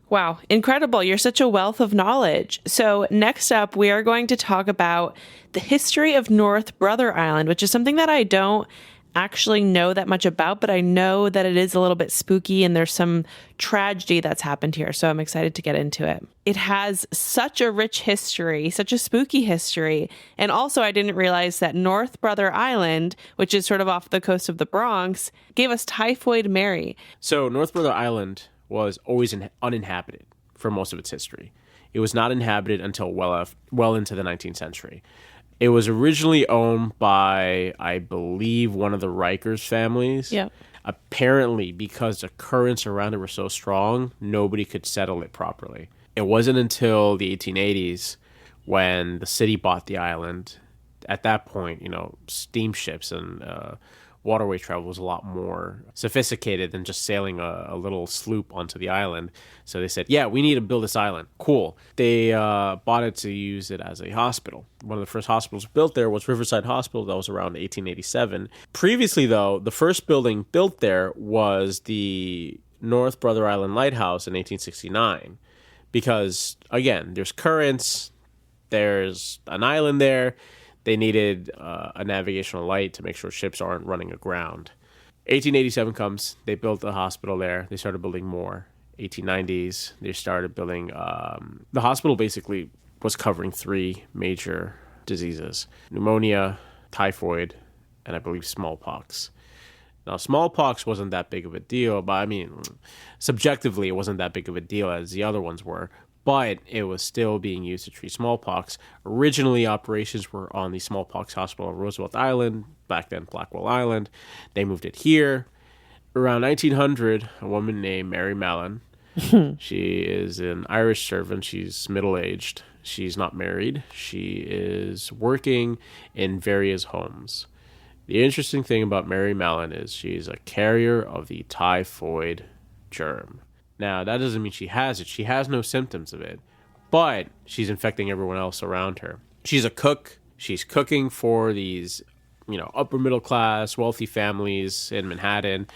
Wow, incredible. You're such a wealth of knowledge. So next up, we are going to talk about the history of North Brother Island, which is something that I don't actually know that much about, but I know that it is a little bit spooky and there's some tragedy that's happened here. So I'm excited to get into it. It has such a rich history, such a spooky history. And also I didn't realize that North Brother Island, which is sort of off the coast of the Bronx, gave us Typhoid Mary. So North Brother Island was always uninhabited for most of its history. It was not inhabited until well into the 19th century. It was originally owned by, I believe, one of the Rikers families. Yeah. Apparently, because the currents around it were so strong, nobody could settle it properly. It wasn't until the 1880s when the city bought the island. At that point, steamships and waterway travel was a lot more sophisticated than just sailing a little sloop onto the island. So they said, yeah, we need to build this island. Cool. They bought it to use it as a hospital. One of the first hospitals built there was Riverside Hospital. That was around 1887. Previously, though, the first building built there was the North Brother Island Lighthouse in 1869. Because, again, there's currents, there's an island there. They needed a navigational light to make sure ships aren't running aground. 1887 comes. They built a hospital there. They started building more. 1890s, they started building... the hospital basically was covering 3 major diseases. Pneumonia, typhoid, and I believe smallpox. Now, smallpox wasn't that big of a deal, but I mean, subjectively, it wasn't that big of a deal as the other ones were, but it was still being used to treat smallpox. Originally, operations were on the smallpox hospital on Roosevelt Island, back then Blackwell Island. They moved it here. Around 1900, a woman named Mary Mallon, she is an Irish servant. She's middle-aged. She's not married. She is working in various homes. The interesting thing about Mary Mallon is she's a carrier of the typhoid germ. Now, that doesn't mean she has it. She has no symptoms of it, but she's infecting everyone else around her. She's a cook. She's cooking for these, upper middle class, wealthy families in Manhattan.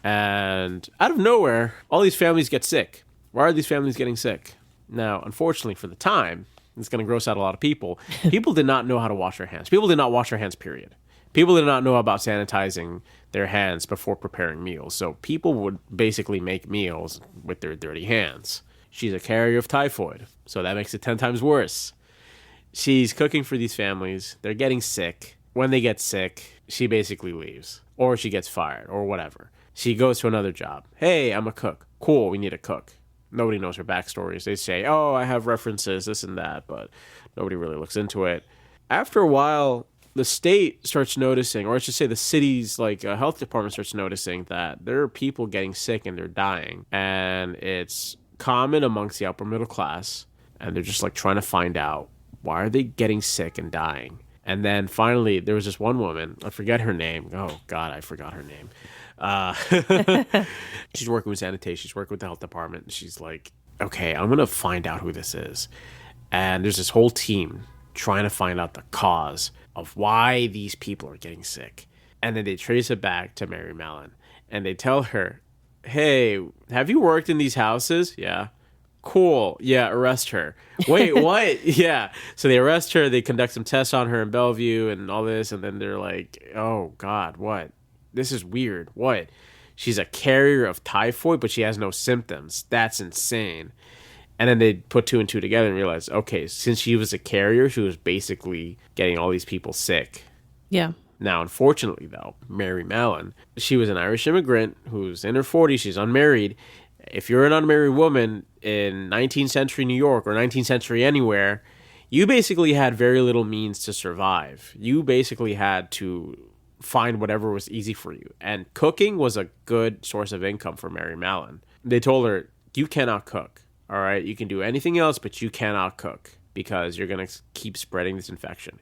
And out of nowhere, all these families get sick. Why are these families getting sick? Now, unfortunately for the time, it's going to gross out a lot of people. People did not know how to wash their hands. People did not wash their hands, period. People did not know about sanitizing their hands before preparing meals. So people would basically make meals with their dirty hands. She's a carrier of typhoid, so that makes it 10 times worse. She's cooking for these families. They're getting sick. When they get sick, she basically leaves, or she gets fired, or whatever. She goes to another job. Hey, I'm a cook. Cool, we need a cook. Nobody knows her backstories. They say, oh, I have references, this and that, but nobody really looks into it. After a while, the state starts noticing, or I should say the city's health department starts noticing that there are people getting sick and they're dying. And it's common amongst the upper middle class. And they're just trying to find out, why are they getting sick and dying? And then finally, there was this one woman, I forget her name. Oh, God, I forgot her name. She's working with sanitation. She's working with the health department. She's like, okay, I'm going to find out who this is. And there's this whole team trying to find out the cause of why these people are getting sick. And then they trace it back to Mary Mallon. And they tell her, hey, have you worked in these houses? Yeah. Cool. Yeah, arrest her. Wait, what? Yeah. So they arrest her. They conduct some tests on her in Bellevue and all this. And then they're like, oh, God, what? This is weird. What? She's a carrier of typhoid, but she has no symptoms. That's insane. And then they put two and two together and realize, okay, since she was a carrier, she was basically getting all these people sick. Yeah. Now, unfortunately, though, Mary Mallon, she was an Irish immigrant who's in her 40s. She's unmarried. If you're an unmarried woman in 19th century New York or 19th century anywhere, you basically had very little means to survive. You basically had to find whatever was easy for you. And cooking was a good source of income for Mary Mallon. They told her, you cannot cook. All right, you can do anything else, but you cannot cook because you're going to keep spreading this infection.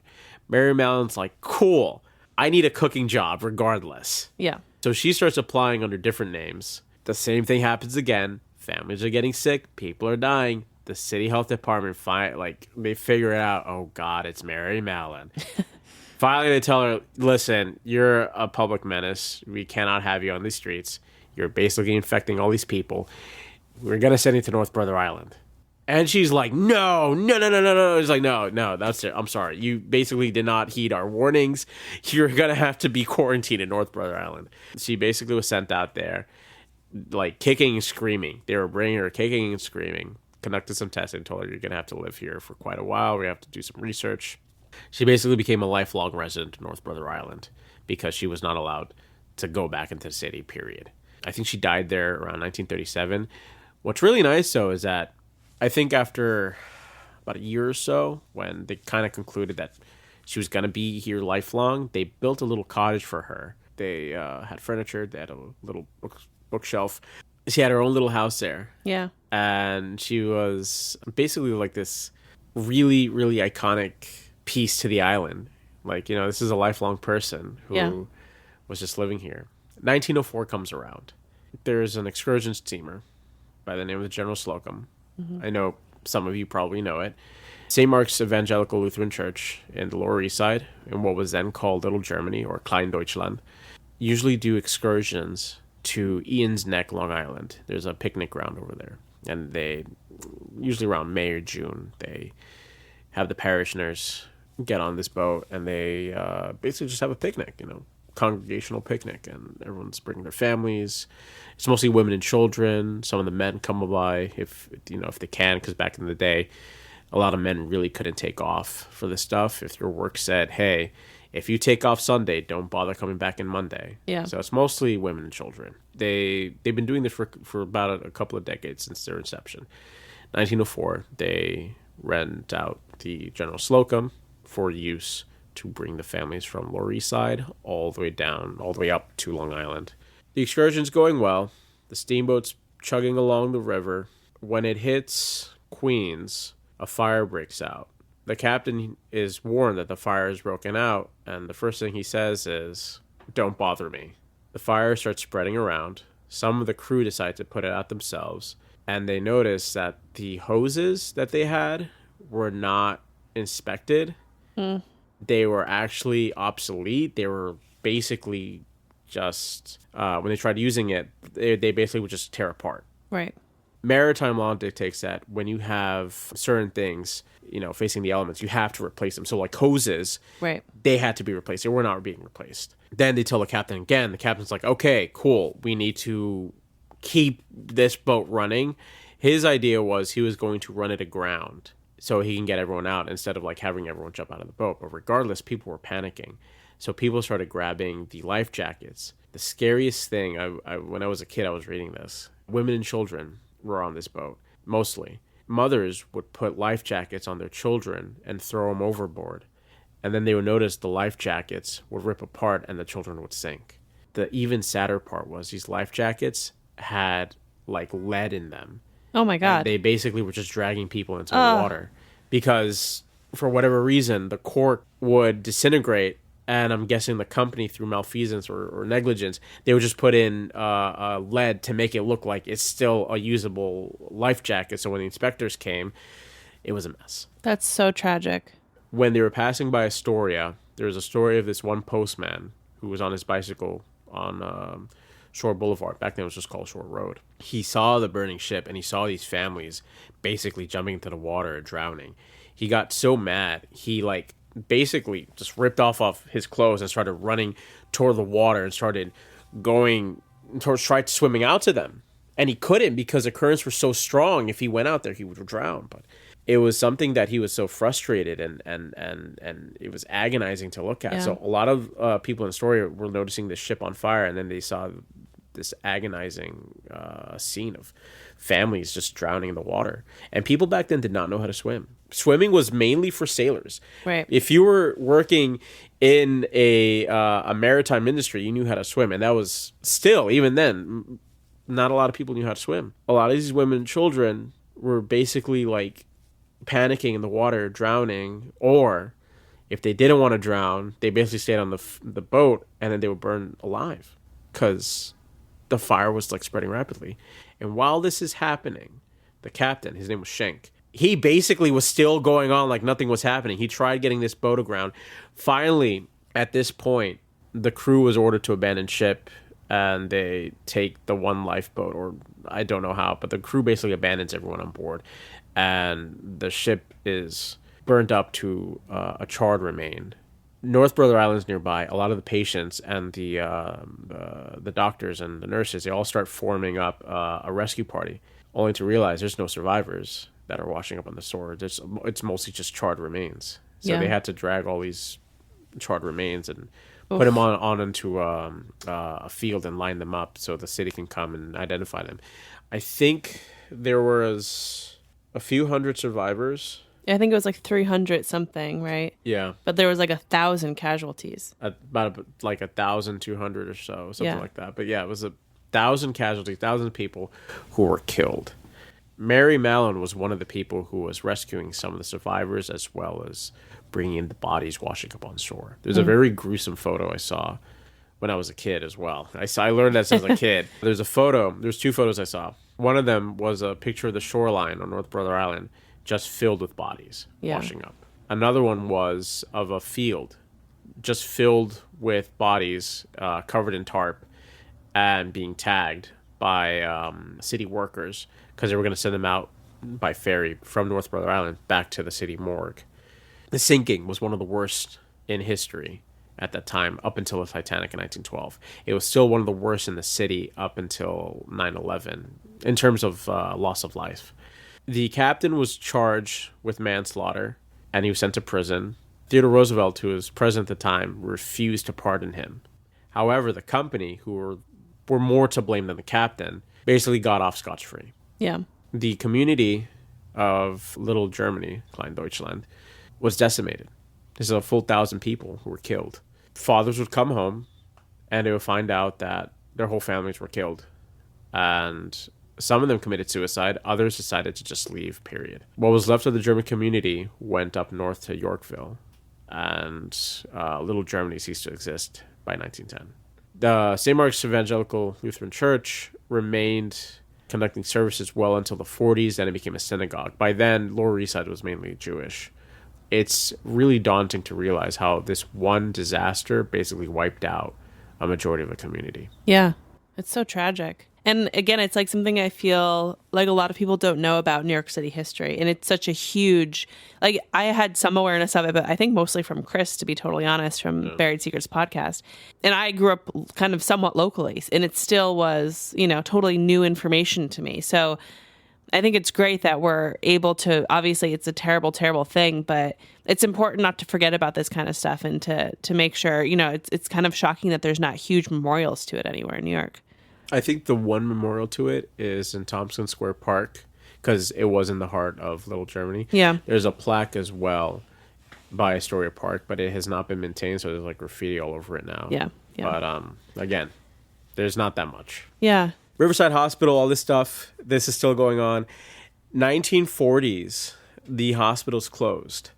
Mary Mallon's like, cool, I need a cooking job regardless. Yeah. So she starts applying under different names. The same thing happens again. Families are getting sick. People are dying. The city health department, they figure it out. Oh, God, it's Mary Mallon. Finally, they tell her, listen, you're a public menace. We cannot have you on these streets. You're basically infecting all these people. We're going to send you to North Brother Island. And she's like, no. It's like, no, that's it. I'm sorry. You basically did not heed our warnings. You're going to have to be quarantined in North Brother Island. She basically was sent out there, kicking and screaming. They were bringing her kicking and screaming, conducted some testing, told her you're going to have to live here for quite a while. We have to do some research. She basically became a lifelong resident of North Brother Island because she was not allowed to go back into the city, period. I think she died there around 1937. What's really nice, though, is that I think after about a year or so, when they kind of concluded that she was going to be here lifelong, they built a little cottage for her. They had furniture. They had a little bookshelf. She had her own little house there. Yeah. And she was basically this really, really iconic piece to the island. This is a lifelong person who was just living here. 1904 comes around. There's an excursion steamer by the name of the General Slocum. Mm-hmm. I know some of you probably know it. St. Mark's Evangelical Lutheran Church in the Lower East Side, in what was then called Little Germany or Klein Deutschland, usually do excursions to Ian's Neck, Long Island. There's a picnic ground over there. And they, usually around May or June, they have the parishioners get on this boat and they basically just have a picnic, congregational picnic, and everyone's bringing their families. It's mostly women and children. Some of the men come by if they can, because back in the day, a lot of men really couldn't take off for this stuff. If your work said, hey, if you take off Sunday, don't bother coming back in Monday. Yeah. So it's mostly women and children. They've been doing this for about a couple of decades since their inception. 1904, they rent out the General Slocum for use to bring the families from Lower East Side all the way up to Long Island. The excursion's going well. The steamboat's chugging along the river. When it hits Queens, a fire breaks out. The captain is warned that the fire has broken out, and the first thing he says is, "Don't bother me." The fire starts spreading around. Some of the crew decide to put it out themselves, and they notice that the hoses that they had were not inspected. They were actually obsolete. They were basically just, when they tried using it, they basically would just tear apart. Right. Maritime law dictates that when you have certain things, facing the elements, you have to replace them. So like hoses, Right. they had to be replaced. They were not being replaced. Then they tell the captain again. The captain's like, okay, cool. We need to keep this boat running. His idea was he was going to run it aground so he can get everyone out instead of like having everyone jump out of the boat. But regardless, people were panicking. So people started grabbing the life jackets. The scariest thing, when I was a kid, I was reading this. Women and children were on this boat, mostly. Mothers would put life jackets on their children and throw them overboard. And then they would notice the life jackets would rip apart and the children would sink. The even sadder part was these life jackets had like lead in them. Oh my God. And they basically were just dragging people into the water because for whatever reason, the cork would disintegrate. And I'm guessing the company, through malfeasance or negligence, they would just put in lead to make it look like it's still a usable life jacket. So when the inspectors came, it was a mess. That's so tragic. When they were passing by Astoria, there was a story of this one postman who was on his bicycle on Shore Boulevard. Back then it was just called Shore Road. He saw the burning ship and he saw these families basically jumping into the water and drowning. He got so mad, he basically just ripped off his clothes and started running toward the water and started tried swimming out to them. And he couldn't because the currents were so strong. If he went out there, he would drown. But it was something that he was so frustrated and it was agonizing to look at. Yeah. So a lot of people in Astoria were noticing the ship on fire, and then they saw this agonizing scene of families just drowning in the water. And people back then did not know how to swim. Swimming was mainly for sailors. Right. If you were working in a maritime industry, you knew how to swim. And that was still, even then, not a lot of people knew how to swim. A lot of these women and children were basically panicking in the water, drowning, or if they didn't want to drown, they basically stayed on the boat and then they would burn alive because the fire was spreading rapidly. And while this is happening, the captain, his name was Schenk, he basically was still going on like nothing was happening. He tried getting this boat aground. Finally, at this point, the crew was ordered to abandon ship and they take the one lifeboat, or I don't know how, but the crew basically abandons everyone on board. And the ship is burnt up to a charred remain. North Brother Island's nearby. A lot of the patients and the doctors and the nurses, they all start forming up a rescue party, only to realize there's no survivors that are washing up on the shore. It's mostly just charred remains. So Yeah. they had to drag all these charred remains and put them on into a field and line them up so the city can come and identify them. I think there was a few hundred survivors. I think it was 300 something, right? Yeah. But there was 1,000 casualties. About 1,200 or so, something Yeah. like that. But yeah, it was 1,000 casualties, 1,000 people who were killed. Mary Mallon was one of the people who was rescuing some of the survivors as well as bringing in the bodies washing up on shore. There's a very gruesome photo I saw when I was a kid as well. I learned that as a kid. There's two photos I saw. One of them was a picture of the shoreline on North Brother Island just filled with bodies washing up. Another one was of a field just filled with bodies covered in tarp and being tagged by city workers because they were going to send them out by ferry from North Brother Island back to the city morgue. The sinking was one of the worst in history at that time, up until the Titanic in 1912. It was still one of the worst in the city up until 9/11 in terms of loss of life. The captain was charged with manslaughter, and he was sent to prison. Theodore Roosevelt, who was president at the time, refused to pardon him. However, the company, who were more to blame than the captain, basically got off scotch-free. Yeah. The community of Little Germany, Klein Deutschland, was decimated. This is a full 1,000 people who were killed. Fathers would come home, and they would find out that their whole families were killed. And some of them committed suicide. Others decided to just leave, period. What was left of the German community went up north to Yorkville, and Little Germany ceased to exist by 1910. The St. Mark's Evangelical Lutheran Church remained conducting services well until the 40s, then it became a synagogue. By then, Lower East Side was mainly Jewish. It's really daunting to realize how this one disaster basically wiped out a majority of the community. Yeah. It's so tragic. And again, it's like something I feel like a lot of people don't know about New York City history. And it's such a huge, like I had some awareness of it, but I think mostly from Chris, to be totally honest, from Buried Secrets podcast. And I grew up kind of somewhat locally, and it still was, totally new information to me. So I think it's great that we're able to, obviously it's a terrible, terrible thing, but it's important not to forget about this kind of stuff and to make sure, it's kind of shocking that there's not huge memorials to it anywhere in New York. I think the one memorial to it is in Tompkins Square Park, because it was in the heart of Little Germany. Yeah. There's a plaque as well by Astoria Park, but it has not been maintained, so there's like graffiti all over it now. Yeah. But again, there's not that much. Yeah. Riverside Hospital, all this stuff, this is still going on. 1940s, the hospital's closed.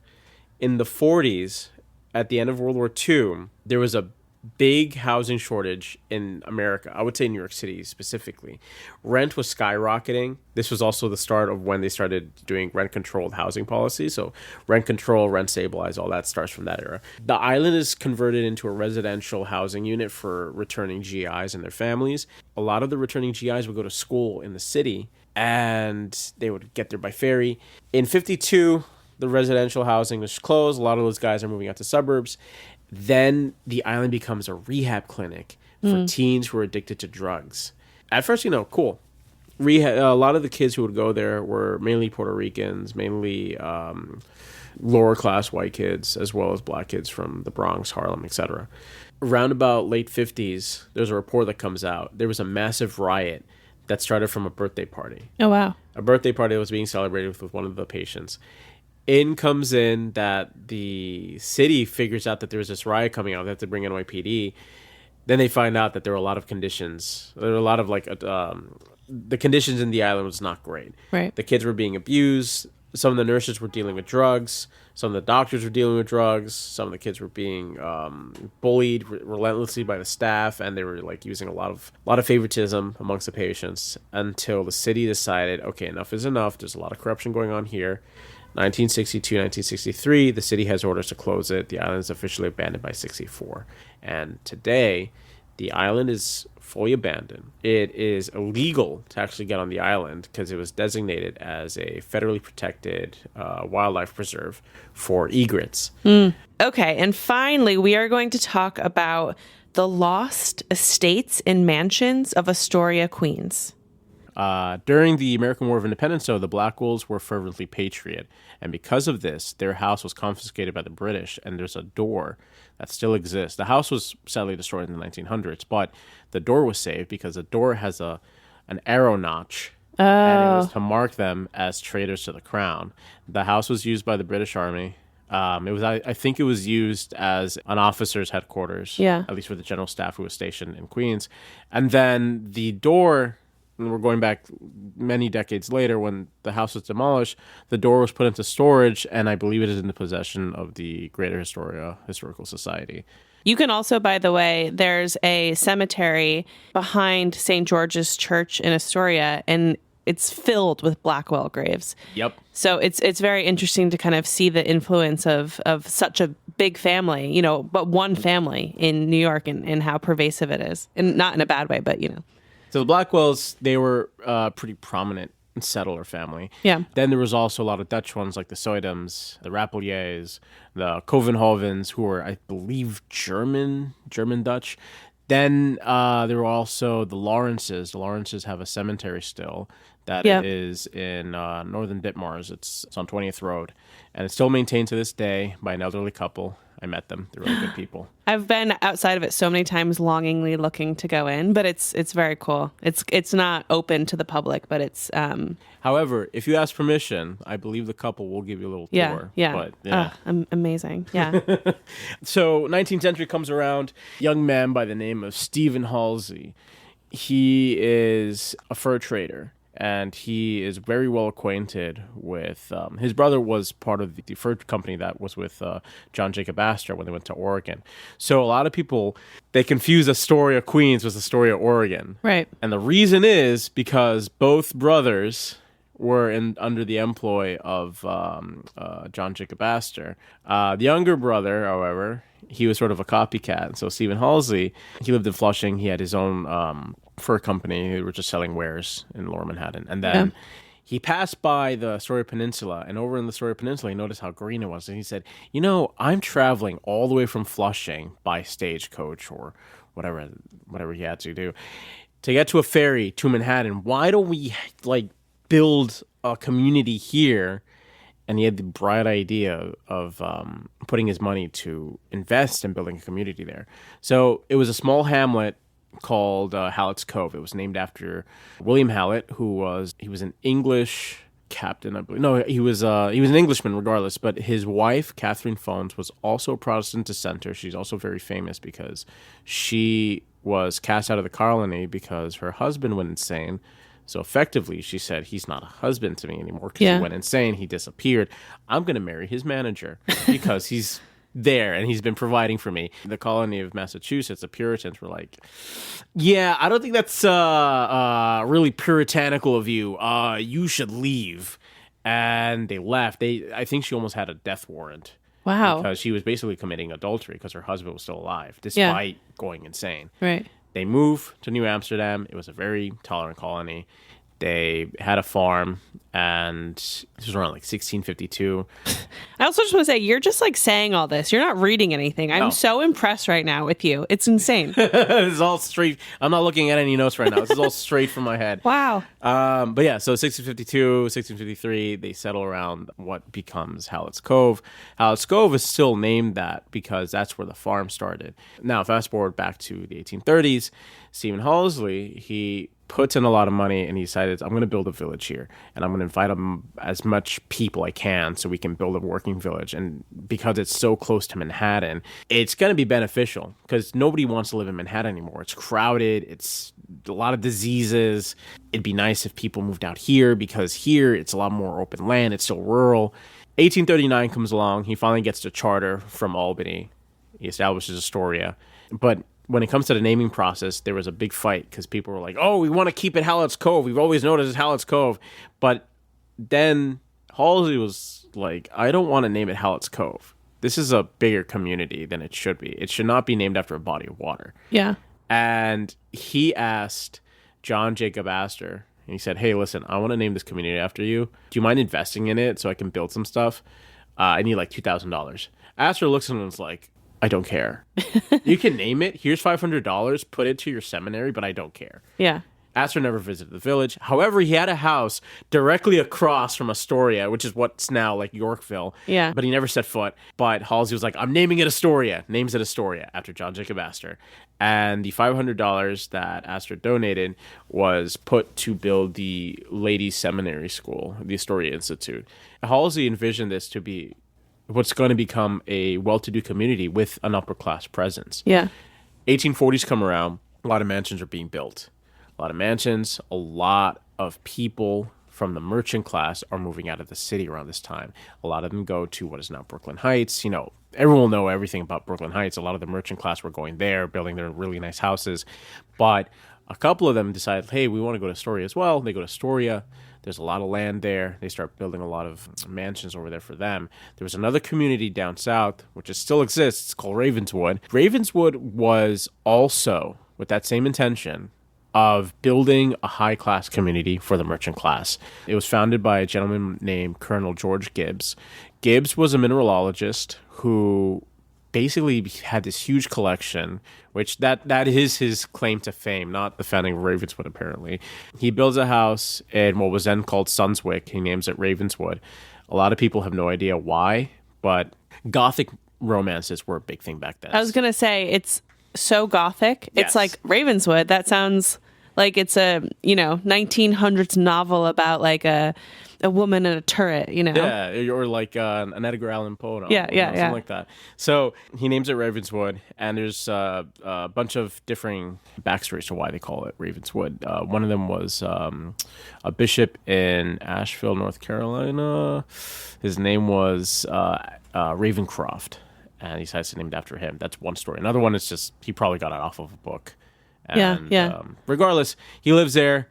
In the 40s, at the end of World War II, there was a big housing shortage in America. I would say New York City specifically. Rent was skyrocketing. This was also the start of when they started doing rent-controlled housing policy. So rent control, rent stabilized, all that starts from that era. The island is converted into a residential housing unit for returning GIs and their families. A lot of the returning GIs would go to school in the city, and they would get there by ferry. In 52, the residential housing was closed. A lot of those guys are moving out to suburbs. Then the island becomes a rehab clinic for teens who are addicted to drugs. At first, cool. A lot of the kids who would go there were mainly Puerto Ricans, mainly lower class white kids, as well as black kids from the Bronx, Harlem, etc. Around about late 50s, there's a report that comes out. There was a massive riot that started from a birthday party. Oh, wow. A birthday party that was being celebrated with one of the patients. In comes in that the city figures out that there's this riot coming out. They have to bring NYPD. Then they find out that there were a lot of conditions. There were a lot of the conditions in the island was not great. Right. The kids were being abused. Some of the nurses were dealing with drugs. Some of the doctors were dealing with drugs. Some of the kids were being bullied relentlessly by the staff, and they were using a lot of favoritism amongst the patients until the city decided, okay, enough is enough. There's a lot of corruption going on here. 1962, 1963, the city has orders to close it. The island is officially abandoned by 64. And today, the island is fully abandoned. It is illegal to actually get on the island because it was designated as a federally protected wildlife preserve for egrets. Okay, and finally, we are going to talk about the lost estates and mansions of Astoria, Queens. During the American War of Independence, though, the Blackwells were fervently patriot. And because of this, their house was confiscated by the British, and there's a door that still exists. The house was sadly destroyed in the 1900s, but the door was saved because the door has an arrow notch, and it was to mark them as traitors to the crown. The house was used by the British Army. I think it was used as an officer's headquarters, at least for the general staff who was stationed in Queens. And then the door... And we're going back many decades later when the house was demolished, the door was put into storage, and I believe it is in the possession of the Greater Astoria Historical Society. You can also, by the way, there's a cemetery behind St. George's Church in Astoria, and it's filled with Blackwell graves. Yep. So it's very interesting to kind of see the influence of such a big family, but one family in New York and how pervasive it is. And not in a bad way, but. So the Blackwells, they were a pretty prominent settler family. Yeah. Then there was also a lot of Dutch ones like the Soidums, the Rappeliers, the Covenhovens, who were, I believe, German Dutch. Then there were also the Lawrences. The Lawrences have a cemetery still that Yep. is in northern Ditmars. It's on 20th Road, and it's still maintained to this day by an elderly couple. I met them. They're really good people. I've been outside of it so many times, longingly looking to go in, but it's very cool. It's not open to the public, but it's However, if you ask permission, I believe the couple will give you a little tour. yeah. But, yeah. Amazing. Yeah. So 19th century comes around. Young man by the name of Stephen Halsey. He is a fur trader, and he is very well acquainted with his brother was part of the fur company that was with John Jacob Astor when they went to Oregon. So a lot of people, they confuse Astoria, Queens with Astoria, Oregon. Right. And the reason is because both brothers were under the employ of John Jacob Astor. The younger brother, however, he was sort of a copycat. So Stephen Halsey, he lived in Flushing. He had his own fur company. They were just selling wares in Lower Manhattan. And then he passed by the Astoria Peninsula, and over in the Astoria Peninsula, he noticed how green it was. And he said, I'm traveling all the way from Flushing by stagecoach or whatever he had to do to get to a ferry to Manhattan. Why don't we build a community here? And he had the bright idea of putting his money to invest in building a community there. So it was a small hamlet called Hallett's Cove. It was named after William Hallett, he was an English captain, I believe. No, he was an Englishman regardless, but his wife, Catherine Phones, was also a Protestant dissenter. She's also very famous because she was cast out of the colony because her husband went insane. So effectively, she said, he's not a husband to me anymore because he went insane. He disappeared. I'm going to marry his manager because he's there and he's been providing for me. The colony of Massachusetts, the Puritans were like, yeah, I don't think that's really puritanical of you. You should leave. And they left. I think she almost had a death warrant. Wow. Because she was basically committing adultery because her husband was still alive, despite going insane. Right. They moved to New Amsterdam. It was a very tolerant colony. They had a farm, and this was around 1652. I also just want to say, you're just saying all this. You're not reading anything. I'm so impressed right now with you. It's insane. This is all straight. I'm not looking at any notes right now. This is all straight from my head. Wow. But yeah, so 1652, 1653, they settle around what becomes Hallett's Cove. Hallett's Cove is still named that because that's where the farm started. Now, fast forward back to the 1830s, Stephen Halsey, he puts in a lot of money and he decided, I'm going to build a village here and I'm going to invite as much people I can so we can build a working village. And because it's so close to Manhattan, it's going to be beneficial because nobody wants to live in Manhattan anymore. It's crowded. It's a lot of diseases. It'd be nice if people moved out here because here it's a lot more open land. It's still rural. 1839 comes along. He finally gets the charter from Albany. He establishes Astoria. But when it comes to the naming process, there was a big fight because people were like, oh, we want to keep it Hallett's Cove. We've always known it as Hallett's Cove. But then Halsey was like, I don't want to name it Hallett's Cove. This is a bigger community than it should be. It should not be named after a body of water. Yeah. And he asked John Jacob Astor, and he said, hey, listen, I want to name this community after you. Do you mind investing in it so I can build some stuff? I need $2,000. Astor looks at him and was like, I don't care. You can name it. Here's $500. Put it to your seminary, but I don't care. Yeah. Astor never visited the village. However, he had a house directly across from Astoria, which is what's now Yorkville. Yeah. But he never set foot. But Halsey was like, I'm naming it Astoria. Names it Astoria after John Jacob Astor. And the $500 that Astor donated was put to build the ladies' seminary school, the Astoria Institute. Halsey envisioned this to be what's going to become a well-to-do community with an upper-class presence. Yeah. 1840s come around. A lot of mansions are being built. A lot of mansions. A lot of people from the merchant class are moving out of the city around this time. A lot of them go to what is now Brooklyn Heights. Everyone will know everything about Brooklyn Heights. A lot of the merchant class were going there, building their really nice houses. But a couple of them decided, hey, we want to go to Astoria as well. They go to Astoria. There's a lot of land there. They start building a lot of mansions over there for them. There was another community down south, which still exists. It's called Ravenswood. Ravenswood was also, with that same intention, of building a high-class community for the merchant class. It was founded by a gentleman named Colonel George Gibbs. Gibbs was a mineralogist who basically had this huge collection, which that is his claim to fame, not the founding of Ravenswood, apparently. He builds a house in what was then called Sunswick. He names it Ravenswood. A lot of people have no idea why, but Gothic romances were a big thing back then. I was going to say, it's so Gothic. Yes. It's like Ravenswood. That sounds like it's a, 1900s novel about like a woman in a turret, Yeah, or like an Edgar Allan Poe novel, something like that. So he names it Ravenswood, and there's a bunch of differing backstories to why they call it Ravenswood. One of them was a bishop in Asheville, North Carolina. His name was Ravencroft, and he decided to name it after him. That's one story. Another one is just he probably got it off of a book. And, regardless, he lives there.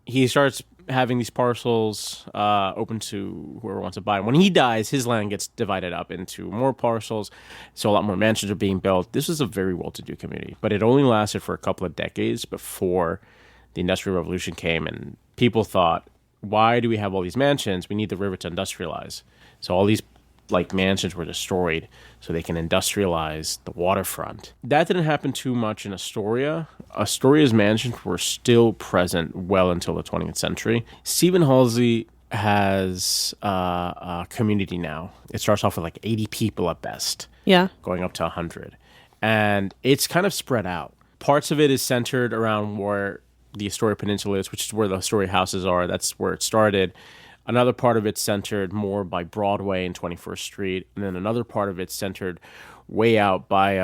He starts having these parcels open to whoever wants to buy them. When he dies, his land gets divided up into more parcels, so a lot more mansions are being built. This was a very well-to-do community, but it only lasted for a couple of decades before the Industrial Revolution came, and people thought, why do we have all these mansions? We need the river to industrialize. So all these mansions were destroyed so they can industrialize the waterfront. That didn't happen too much in Astoria. Astoria's mansions were still present well until the 20th century. Stephen Halsey has a community now. It starts off with 80 people at best. Yeah. Going up to 100. And it's kind of spread out. Parts of it is centered around where the Astoria Peninsula is, which is where the Astoria houses are. That's where it started. Another part of it's centered more by Broadway and 21st Street. And then another part of it's centered way out by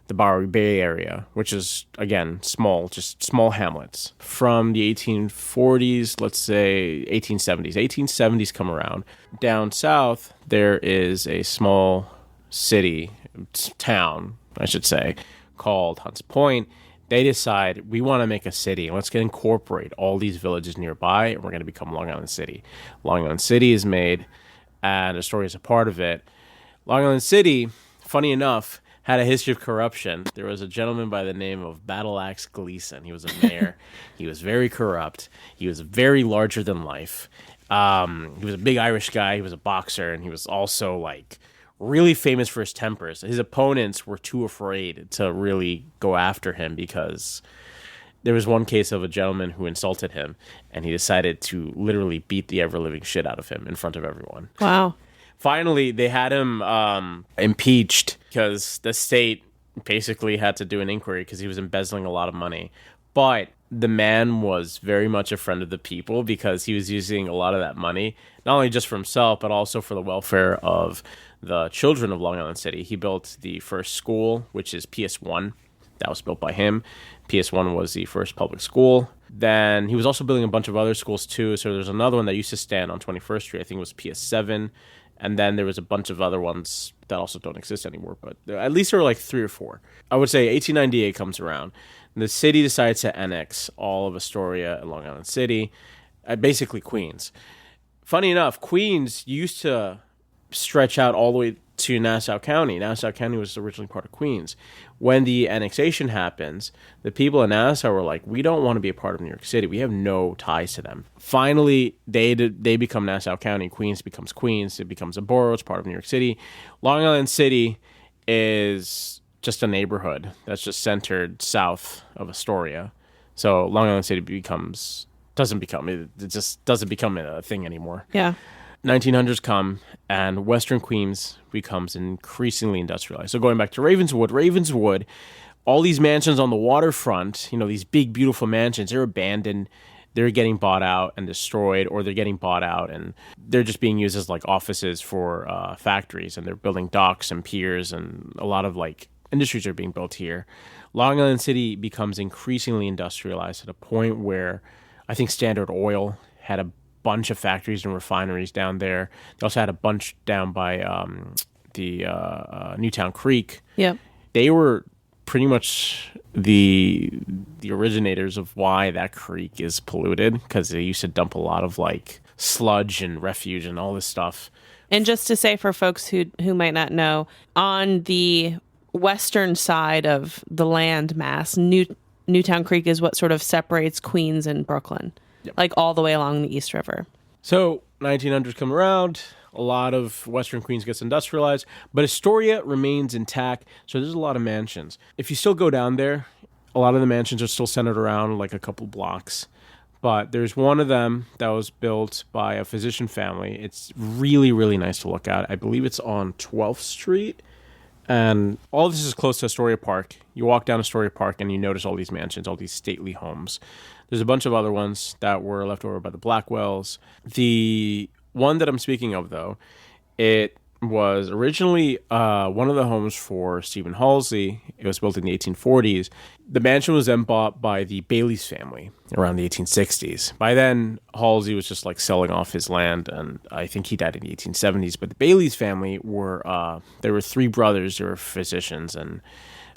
the Bowery Bay area, which is, again, just small hamlets. From the 1840s, let's say 1870s. 1870s come around. Down south, there is a small town, I should say, called Hunts Point. They decide, we want to make a city. Let's incorporate all these villages nearby, and we're going to become Long Island City. Long Island City is made, and Astoria is a part of it. Long Island City, funny enough, had a history of corruption. There was a gentleman by the name of Battle Axe Gleason. He was a mayor. He was very corrupt. He was very larger than life. He was a big Irish guy. He was a boxer, and he was also really famous for his tempers. His opponents were too afraid to really go after him because there was one case of a gentleman who insulted him, and he decided to literally beat the ever-living shit out of him in front of everyone. Wow. Finally, they had him impeached because the state basically had to do an inquiry because he was embezzling a lot of money. But the man was very much a friend of the people because he was using a lot of that money, not only just for himself, but also for the welfare of the children of Long Island City. He built the first school, which is PS1. That was built by him. PS1 was the first public school. Then he was also building a bunch of other schools too. So there's another one that used to stand on 21st Street. I think it was PS7. And then there was a bunch of other ones that also don't exist anymore. But at least there were 3 or 4. I would say 1898 comes around. The city decides to annex all of Astoria and Long Island City, basically Queens. Funny enough, Queens used to stretch out all the way to Nassau County. Nassau County was originally part of Queens. When the annexation happens, the people in Nassau were like, we don't want to be a part of New York City. We have no ties to them. Finally, they become Nassau County. Queens becomes Queens. It becomes a borough. It's part of New York City. Long Island City is just a neighborhood that's just centered south of Astoria. So Long Island City doesn't become a thing anymore. Yeah. 1900s come, and Western Queens becomes increasingly industrialized. So going back to Ravenswood, all these mansions on the waterfront, these big, beautiful mansions, they're abandoned. They're getting bought out and destroyed, or they're getting bought out and they're just being used as offices for factories, and they're building docks and piers, and a lot of industries are being built here. Long Island City becomes increasingly industrialized to the point where I think Standard Oil had a bunch of factories and refineries down there. They also had a bunch down by the Newtown Creek. Yep. They were pretty much the originators of why that creek is polluted, because they used to dump a lot of sludge and refuge and all this stuff. And just to say for folks who might not know, on the western side of the land mass, Newtown Creek is what sort of separates Queens and Brooklyn. Yep. All the way along the East River. So 1900s come around, A lot of Western Queens gets industrialized, but Astoria remains intact. So there's a lot of mansions. If you still go down there, a lot of the mansions are still centered around like a couple blocks. But there's one of them that was built by a physician family. It's really, really nice to look at. I believe it's on 12th Street. And all this is close to Astoria Park. You walk down Astoria Park and you notice all these mansions, all these stately homes. There's a bunch of other ones that were left over by the Blackwells. The one that I'm speaking of, though, it was originally one of the homes for Stephen Halsey. It was built in the 1840s. The mansion was then bought by the Bailey's family around the 1860s. By then, Halsey was just like selling off his land, and I think he died in the 1870s. But the Bailey's family there were three brothers. They were physicians, and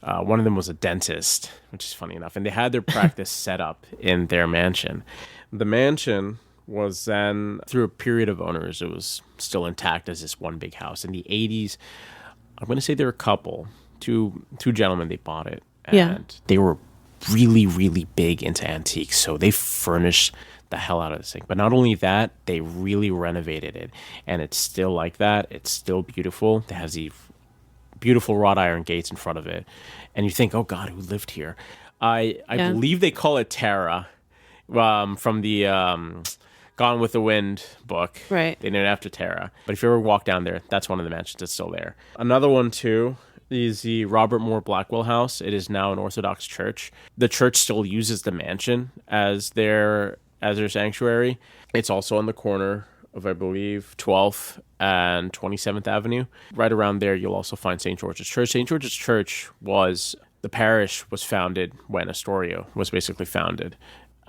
one of them was a dentist, which is funny enough. And they had their practice set up in their mansion. The mansion was then, through a period of owners, it was still intact as this one big house. In the 80s, I'm going to say there were a couple, two gentlemen, they bought it. And they were really, really big into antiques. So they furnished the hell out of this thing. But not only that, they really renovated it. And it's still like that. It's still beautiful. It has these beautiful wrought iron gates in front of it. And you think, oh, God, who lived here? I believe they call it Tara from the Gone with the Wind book. Right. They named it after Tara. But if you ever walk down there, that's one of the mansions that's still there. Another one, too, is the Robert Moore Blackwell House. It is now an Orthodox church. The church still uses the mansion as their sanctuary. It's also on the corner of, I believe, 12th and 27th Avenue. Right around there, you'll also find St. George's Church. St. George's Church the parish was founded when Astoria was basically founded.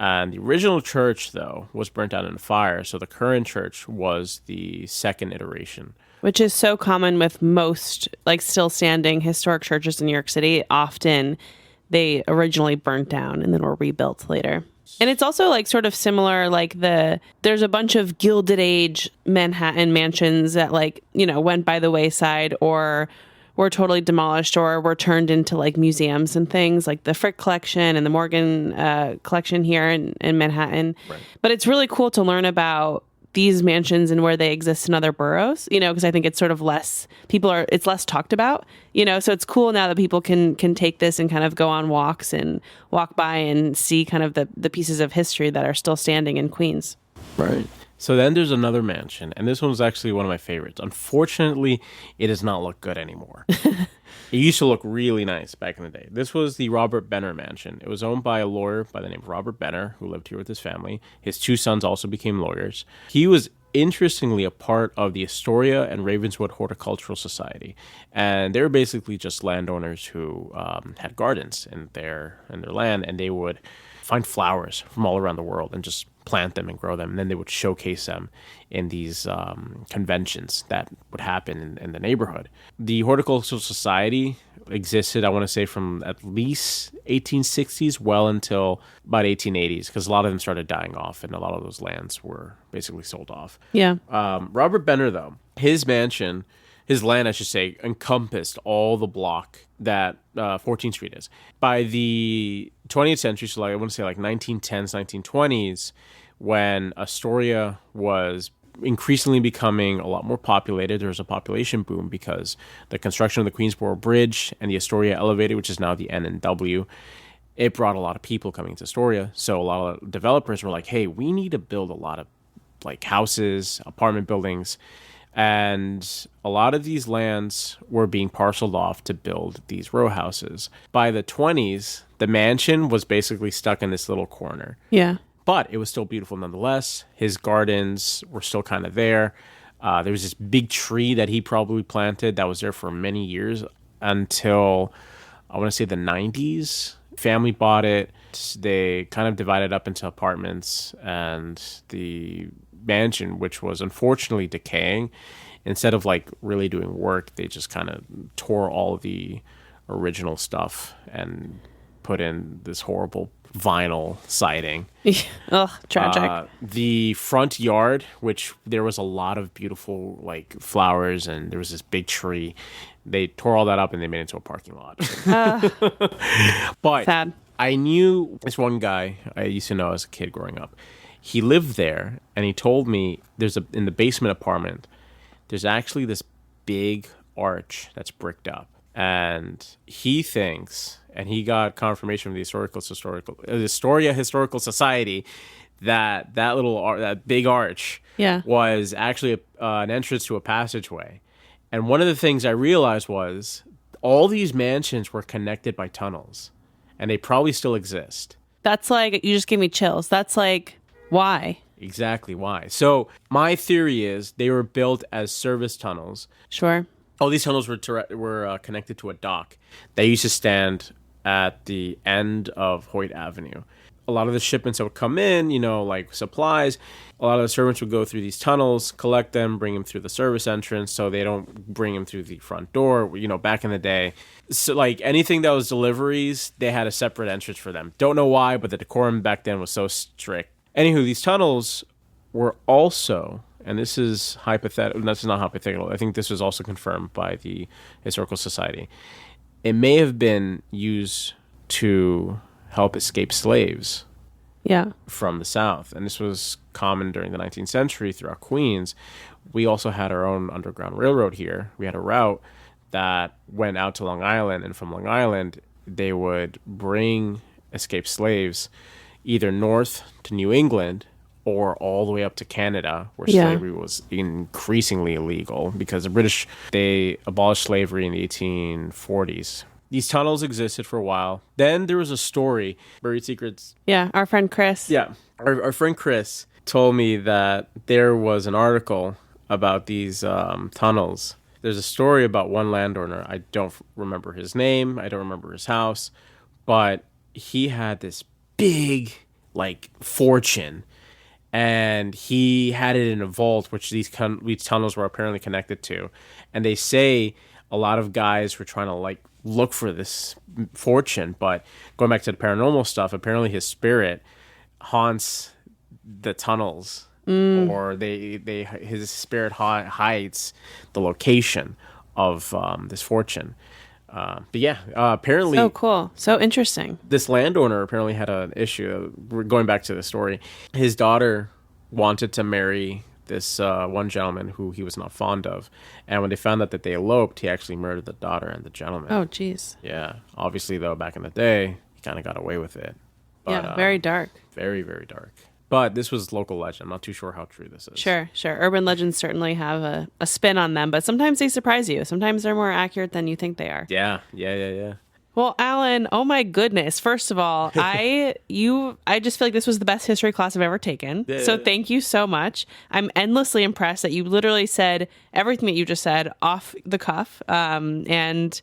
And the original church, though, was burnt out in a fire. So the current church was the second iteration. Which is so common with most, like, still standing historic churches in New York City. Often they originally burnt down and then were rebuilt later. And it's also like sort of similar, like there's a bunch of Gilded Age Manhattan mansions that, like, you know, went by the wayside or were totally demolished or were turned into like museums and things, like the Frick collection and the Morgan collection here in Manhattan. Right. But it's really cool to learn about these mansions and where they exist in other boroughs, you know, because I think it's sort of it's less talked about, you know, so it's cool now that people can take this and kind of go on walks and walk by and see kind of the pieces of history that are still standing in Queens. Right. So then there's another mansion, and this one was actually one of my favorites. Unfortunately, it does not look good anymore. It used to look really nice back in the day. This was the Robert Benner Mansion. It was owned by a lawyer by the name of Robert Benner, who lived here with his family. His two sons also became lawyers. He was, interestingly, a part of the Astoria and Ravenswood Horticultural Society. And they were basically just landowners who had gardens in their land, and they would find flowers from all around the world and just plant them and grow them. And then they would showcase them in these conventions that would happen in the neighborhood. The Horticultural Society existed, I want to say, from at least 1860s well until about 1880s, because a lot of them started dying off and a lot of those lands were basically sold off. Yeah. Robert Benner, though, his land, I should say, encompassed all the block that 14th Street is. By the 20th century, so like I want to say like 1910s, 1920s, when Astoria was increasingly becoming a lot more populated, there was a population boom because the construction of the Queensboro Bridge and the Astoria Elevated, which is now the N and W, it brought a lot of people coming to Astoria. So a lot of developers were like, hey, we need to build a lot of like houses, apartment buildings. And a lot of these lands were being parceled off to build these row houses. By the 20s, the mansion was basically stuck in this little corner. Yeah. But it was still beautiful nonetheless. His gardens were still kind of there. There was this big tree that he probably planted that was there for many years until, I want to say, the 90s. Family bought it. They kind of divided up into apartments, and the mansion, which was unfortunately decaying, instead of like really doing work, they just kind of tore all the original stuff and put in this horrible vinyl siding. Ugh, tragic. The front yard, which there was a lot of beautiful like flowers and there was this big tree, they tore all that up and they made it into a parking lot. But sad. I knew this one guy I used to know as a kid growing up. He lived there, and he told me in the basement apartment, there's actually this big arch that's bricked up. And he thinks, and he got confirmation from the Astoria Historical Society, that that big arch was actually an entrance to a passageway. And one of the things I realized was all these mansions were connected by tunnels, and they probably still exist. That's like, you just gave me chills. That's like, why? Exactly why. So my theory is they were built as service tunnels. Sure. All these tunnels were connected to a dock. They used to stand at the end of Hoyt Avenue. A lot of the shipments that would come in, like supplies, a lot of the servants would go through these tunnels, collect them, bring them through the service entrance so they don't bring them through the front door. Back in the day. So, like, anything that was deliveries, they had a separate entrance for them. Don't know why, but the decorum back then was so strict. Anywho, these tunnels were also, and this is hypothetical, this is not hypothetical, I think this was also confirmed by the Historical Society. It may have been used to help escape slaves from the South. And this was common during the 19th century throughout Queens. We also had our own Underground Railroad here. We had a route that went out to Long Island, and from Long Island, they would bring escaped slaves either north to New England or all the way up to Canada, where slavery was increasingly illegal because the British, they abolished slavery in the 1840s. These tunnels existed for a while. Then there was a story, Buried Secrets. Yeah, our friend Chris. Yeah, our friend Chris told me that there was an article about these tunnels. There's a story about one landowner. I don't remember his name. I don't remember his house. But he had this big, fortune. And he had it in a vault, which these tunnels were apparently connected to. And they say a lot of guys were trying to, look for this fortune. But going back to the paranormal stuff, apparently his spirit haunts the tunnels. Or his spirit hides the location of this fortune. Apparently... So cool. So interesting. This landowner apparently had an issue. We're going back to the story. His daughter wanted to marry this one gentleman who he was not fond of. And when they found out that they eloped, he actually murdered the daughter and the gentleman. Oh, jeez. Yeah. Obviously, though, back in the day, he kind of got away with it. But, very dark. Very, very dark. But this was local legend. I'm not too sure how true this is. Sure. Urban legends certainly have a spin on them, but sometimes they surprise you. Sometimes they're more accurate than you think they are. Yeah. Well, Alan, oh my goodness. First of all, I just feel like this was the best history class I've ever taken. Yeah. So thank you so much. I'm endlessly impressed that you literally said everything that you just said off the cuff. And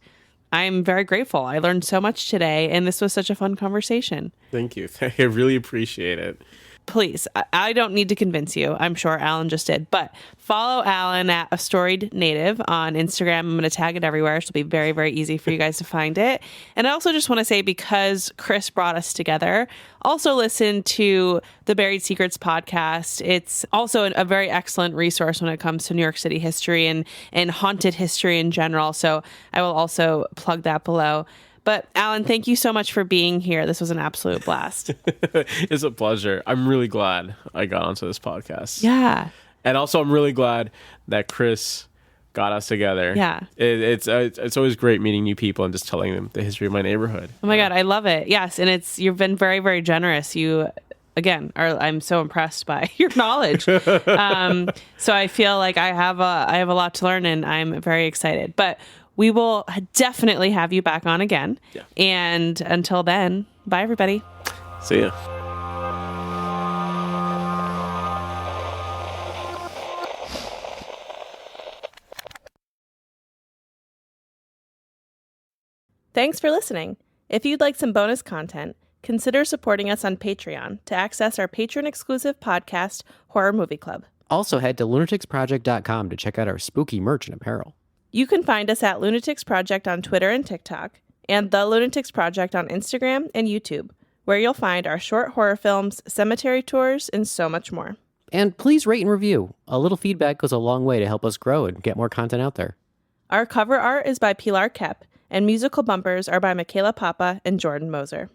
I'm very grateful. I learned so much today, and this was such a fun conversation. Thank you. I really appreciate it. Please, I don't need to convince you. I'm sure Alan just did. But follow Alan at A Storied Native on Instagram. I'm going to tag it everywhere. So it'll be very, very easy for you guys to find it. And I also just want to say, because Chris brought us together, also listen to the Buried Secrets podcast. It's also a very excellent resource when it comes to New York City history and haunted history in general. So I will also plug that below. But Alan, thank you so much for being here. This was an absolute blast. It's a pleasure. I'm really glad I got onto this podcast. Yeah. And also, I'm really glad that Chris got us together. Yeah. It's always great meeting new people and just telling them the history of my neighborhood. Oh my God, I love it. Yes, and you've been very, very generous. You, again, I'm so impressed by your knowledge. So I feel like I have a lot to learn, and I'm very excited. But we will definitely have you back on again. Yeah. And until then, bye, everybody. See ya. Thanks for listening. If you'd like some bonus content, consider supporting us on Patreon to access our patron-exclusive podcast, Horror Movie Club. Also, head to lunaticsproject.com to check out our spooky merch and apparel. You can find us at Lunatics Project on Twitter and TikTok, and The Lunatics Project on Instagram and YouTube, where you'll find our short horror films, cemetery tours, and so much more. And please rate and review. A little feedback goes a long way to help us grow and get more content out there. Our cover art is by Pilar Kep, and musical bumpers are by Michaela Papa and Jordan Moser.